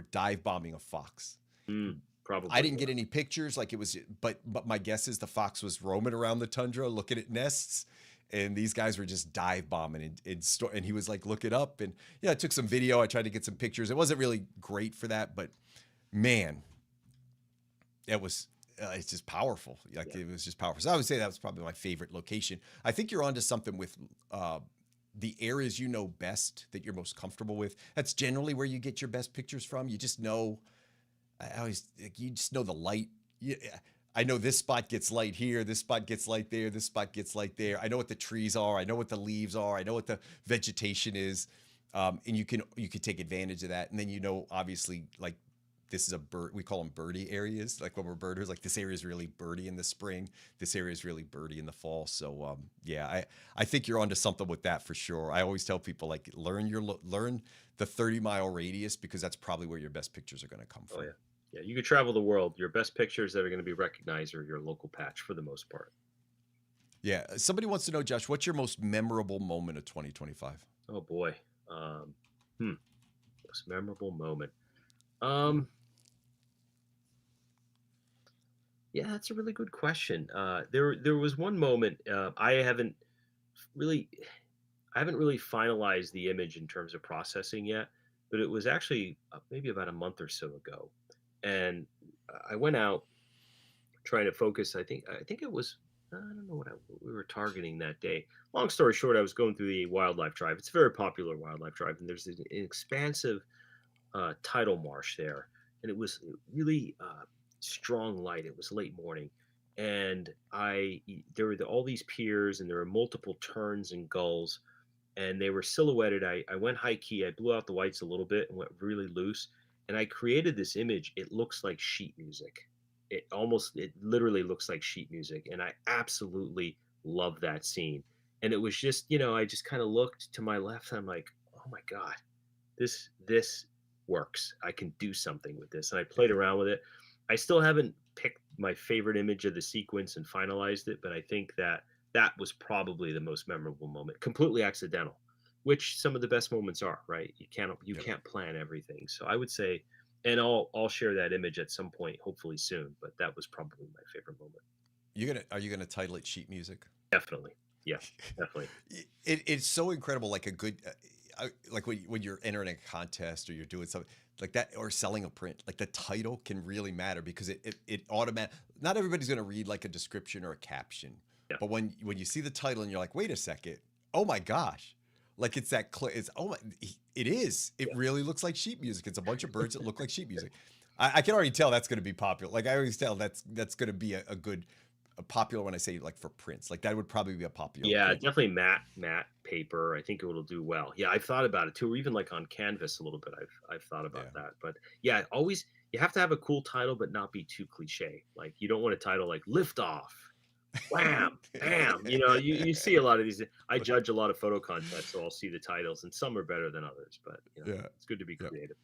dive bombing a fox. I probably didn't get any pictures, like it was, but my guess is the fox was roaming around the tundra looking at nests, and these guys were just dive bombing and he was like, look it up, and yeah, I took some video. I tried to get some pictures. It wasn't really great for that, but man, it was it's just powerful. Like yeah. it was just powerful. So I would say that was probably my favorite location. I think you're onto something with the areas you know best, that you're most comfortable with. That's generally where you get your best pictures from. You just know. I always like, you just know the light. Yeah, I know this spot gets light here. This spot gets light there. This spot gets light there. I know what the trees are. I know what the leaves are. I know what the vegetation is, and you can take advantage of that. And then obviously, like this is a bird. We call them birdie areas. Like when we're birders, like this area is really birdie in the spring. This area is really birdie in the fall. So yeah, I think you're onto something with that for sure. I always tell people like learn the 30-mile radius because that's probably where your best pictures are going to come Oh from. yeah, yeah. You could travel the world. Your best pictures that are going to be recognized are your local patch for the most part. Yeah. Somebody wants to know, Josh, what's your most memorable moment of 2025? Oh boy. Um, hmm. Most memorable moment. Um, yeah, that's a really good question. There was one moment. Really, I haven't really finalized the image in terms of processing yet, but it was actually maybe about a month or so ago, and I went out trying to focus. I think it was, I don't know what we were targeting that day. Long story short, I was going through the wildlife drive. It's a very popular wildlife drive, and there's an expansive tidal marsh there, and it was really strong light. It was late morning, and there were all these piers, and there were multiple terns and gulls, and they were silhouetted. I went high key. I blew out the whites a little bit and went really loose, and I created this image. It looks like sheet music. It literally looks like sheet music, and I absolutely love that scene. And it was just, I just kind of looked to my left. And I'm like, oh my god, this works. I can do something with this. And I played Yeah. around with it. I still haven't picked my favorite image of the sequence and finalized it, but I think that was probably the most memorable moment. Completely accidental, which some of the best moments are, right? You Yep. can't plan everything. So I would say, and I'll share that image at some point, hopefully soon, but that was probably my favorite moment. Are you gonna title it sheet music? Definitely. Yeah, definitely. It's so incredible, like a good, like when you're entering a contest or you're doing something like that or selling a print, like the title can really matter because it automatic. Not everybody's gonna read like a description or a caption, Yeah. but when you see the title and you're like, wait a second, oh my gosh, like it's that it's oh my, it is. It Yeah. really looks like sheet music. It's a bunch of birds that look like sheet music. I can already tell that's going to be popular. Like I always tell that's going to be a good a popular when I say like for prints. Like that would probably be a popular Yeah, print. definitely matte paper. I think it'll do well. Yeah, I've thought about it too, or even like on canvas a little bit. I've thought Yeah. about that. But yeah, always you have to have a cool title, but not be too cliche. Like you don't want a title like "Lift Off," "Wham," "Bam." You see a lot of these. I judge a lot of photo contests, so I'll see the titles, and some are better than others. But Yeah. it's good to be Yeah. creative.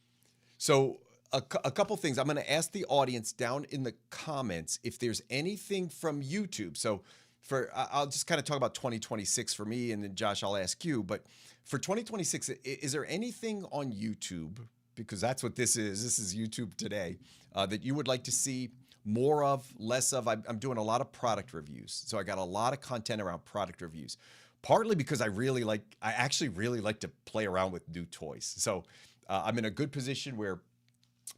So a couple things. I'm going to ask the audience down in the comments if there's anything from YouTube. So I'll just kind of talk about 2026 for me, and then Josh, I'll ask you. But for 2026, is there anything on YouTube, because that's what this is? This is YouTube today, that you would like to see more of, less of? I'm doing a lot of product reviews, so I got a lot of content around product reviews. Partly because I actually really like to play around with new toys. So I'm in a good position where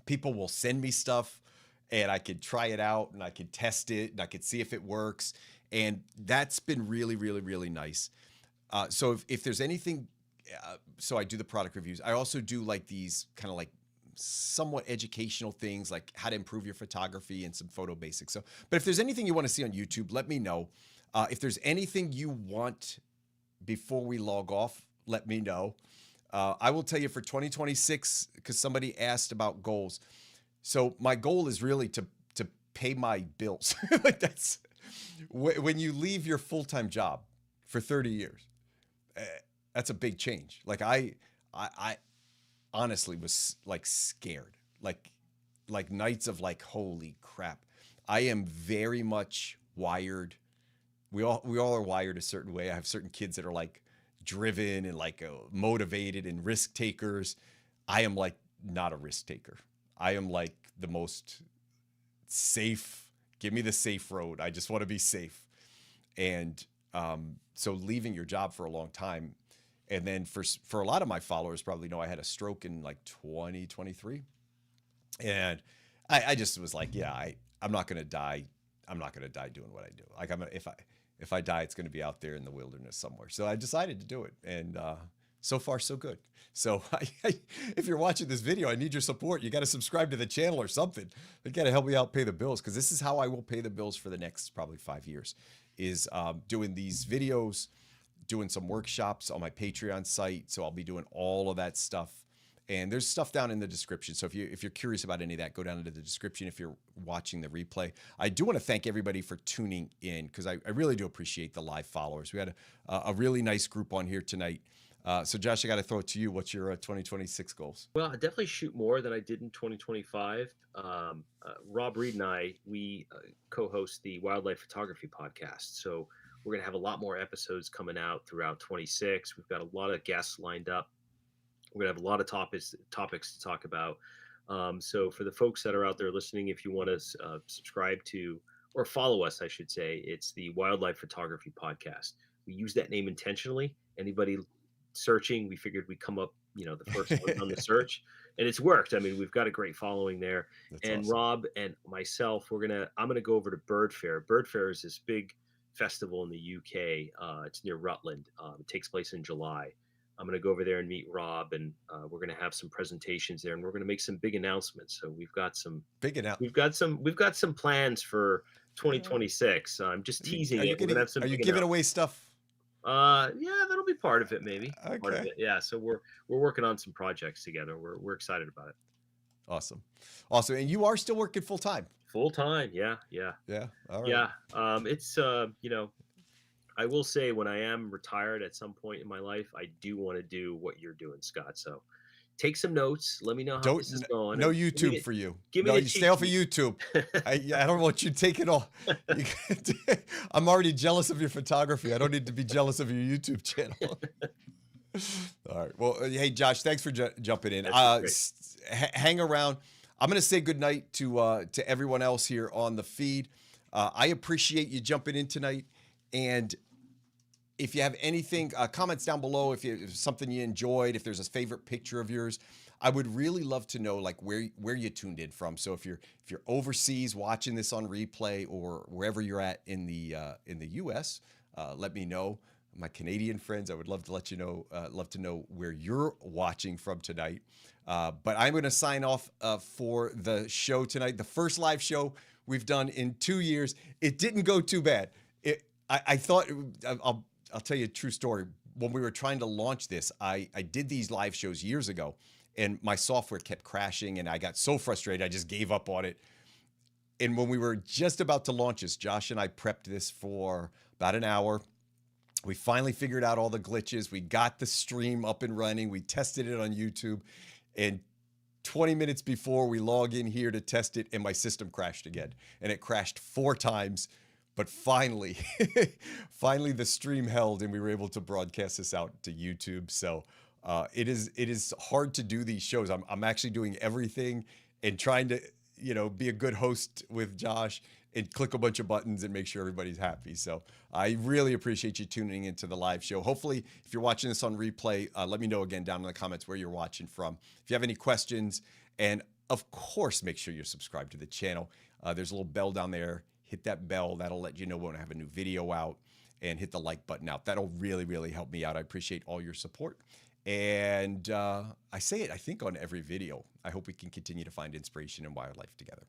people will send me stuff and I could try it out and I could test it and I could see if it works. And that's been really, really, really nice. So if there's anything, so I do the product reviews. I also do like these kind of like somewhat educational things like how to improve your photography and some photo basics. So, but if there's anything you want to see on YouTube, let me know. If there's anything you want before we log off, let me know. I will tell you for 2026, because somebody asked about goals. So my goal is really to pay my bills. Like that's when you leave your full-time job for 30 years. eh, That's a big change. Like I honestly was like scared. Like nights of like holy crap. I am very much wired. We all are wired a certain way. I have certain kids that are like driven and like motivated and risk takers. I am like not a risk taker. I am like the most safe. Give me the safe road. I just want to be safe. And so leaving your job for a long time, and then for a lot of my followers probably know I had a stroke in like 2023, and I just was like, yeah, I'm not gonna die. I'm not gonna die doing what I do. Like if I die, it's gonna be out there in the wilderness somewhere. So I decided to do it, and so far so good. So if you're watching this video, I need your support. You got to subscribe to the channel or something. You got to help me out pay the bills, because this is how I will pay the bills for the next probably 5 years. Is doing these videos, doing some workshops on my Patreon site. So I'll be doing all of that stuff. And there's stuff down in the description. So if you're curious about any of that, go down into the description if you're watching the replay. I do want to thank everybody for tuning in, because I really do appreciate the live followers. We had a really nice group on here tonight. So Josh, I got to throw it to you. What's your 2026 goals? Well, I definitely shoot more than I did in 2025. Rob Reed and we co-host the Wildlife Photography Podcast. So we're going to have a lot more episodes coming out throughout 26. We've got a lot of guests lined up. We're going to have a lot of topics to talk about. So for the folks that are out there listening, if you want to subscribe to or follow us, I should say, it's the Wildlife Photography Podcast. We use that name intentionally. Anybody searching, we figured we'd come up, the first one on the search, and it's worked. I mean, we've got a great following there. That's And awesome. Rob and myself, I'm gonna go over to Bird Fair. Bird Fair is this big festival in the UK. It's near Rutland. It takes place in July. I'm going to go over there and meet Rob, and we're going to have some presentations there, and we're going to make some big announcements. So Big it out. we've got some plans for 2026. I'm just teasing Are you it. We're going to getting? have some Are you big giving announcements. away stuff? Yeah, that'll be part of it, maybe part of Okay. it. Yeah, so we're working on some projects together. We're excited about it. Awesome. Awesome. And you are still working full time. Full time, yeah, yeah, Yeah. All right. yeah. It's I will say when I am retired at some point in my life, I do want to do what you're doing, Scott. So take some notes. Let me know how Don't this is going, no and YouTube for you. give me No, the you stay cheat off of sheet. YouTube. I don't want you taking all. You, I'm already jealous of your photography. I don't need to be jealous of your YouTube channel. All right. Well, hey, Josh, thanks for jumping in. That's been great. Hang around. I'm going to say goodnight to everyone else here on the feed. I appreciate you jumping in tonight. And if you have anything, comments down below. If there's something you enjoyed, if there's a favorite picture of yours, I would really love to know like where you tuned in from. So if you're overseas watching this on replay or wherever you're at in the U.S., let me know. My Canadian friends, I would love to let you know, love to know where you're watching from tonight. But I'm going to sign off for the show tonight. The first live show we've done in 2 years. It didn't go too bad. I thought I'll tell you a true story. When we were trying to launch this, I did these live shows years ago, and my software kept crashing, and I got so frustrated I just gave up on it. And when we were just about to launch this, Josh and I prepped this for about an hour. We finally figured out all the glitches. We got the stream up and running. We tested it on YouTube. And 20 minutes before we log in here to test it, and my system crashed again. And it crashed 4 times. But finally, finally the stream held and we were able to broadcast this out to YouTube. So it is hard to do these shows. I'm actually doing everything and trying to, be a good host with Josh and click a bunch of buttons and make sure everybody's happy. So I really appreciate you tuning into the live show. Hopefully, if you're watching this on replay, let me know again down in the comments where you're watching from. If you have any questions, and of course, make sure you're subscribed to the channel. There's a little bell down there. Hit that bell. That'll let you know when I have a new video out, and hit the like button out. That'll really, really help me out. I appreciate all your support. And I say it, I think, on every video. I hope we can continue to find inspiration in wildlife together.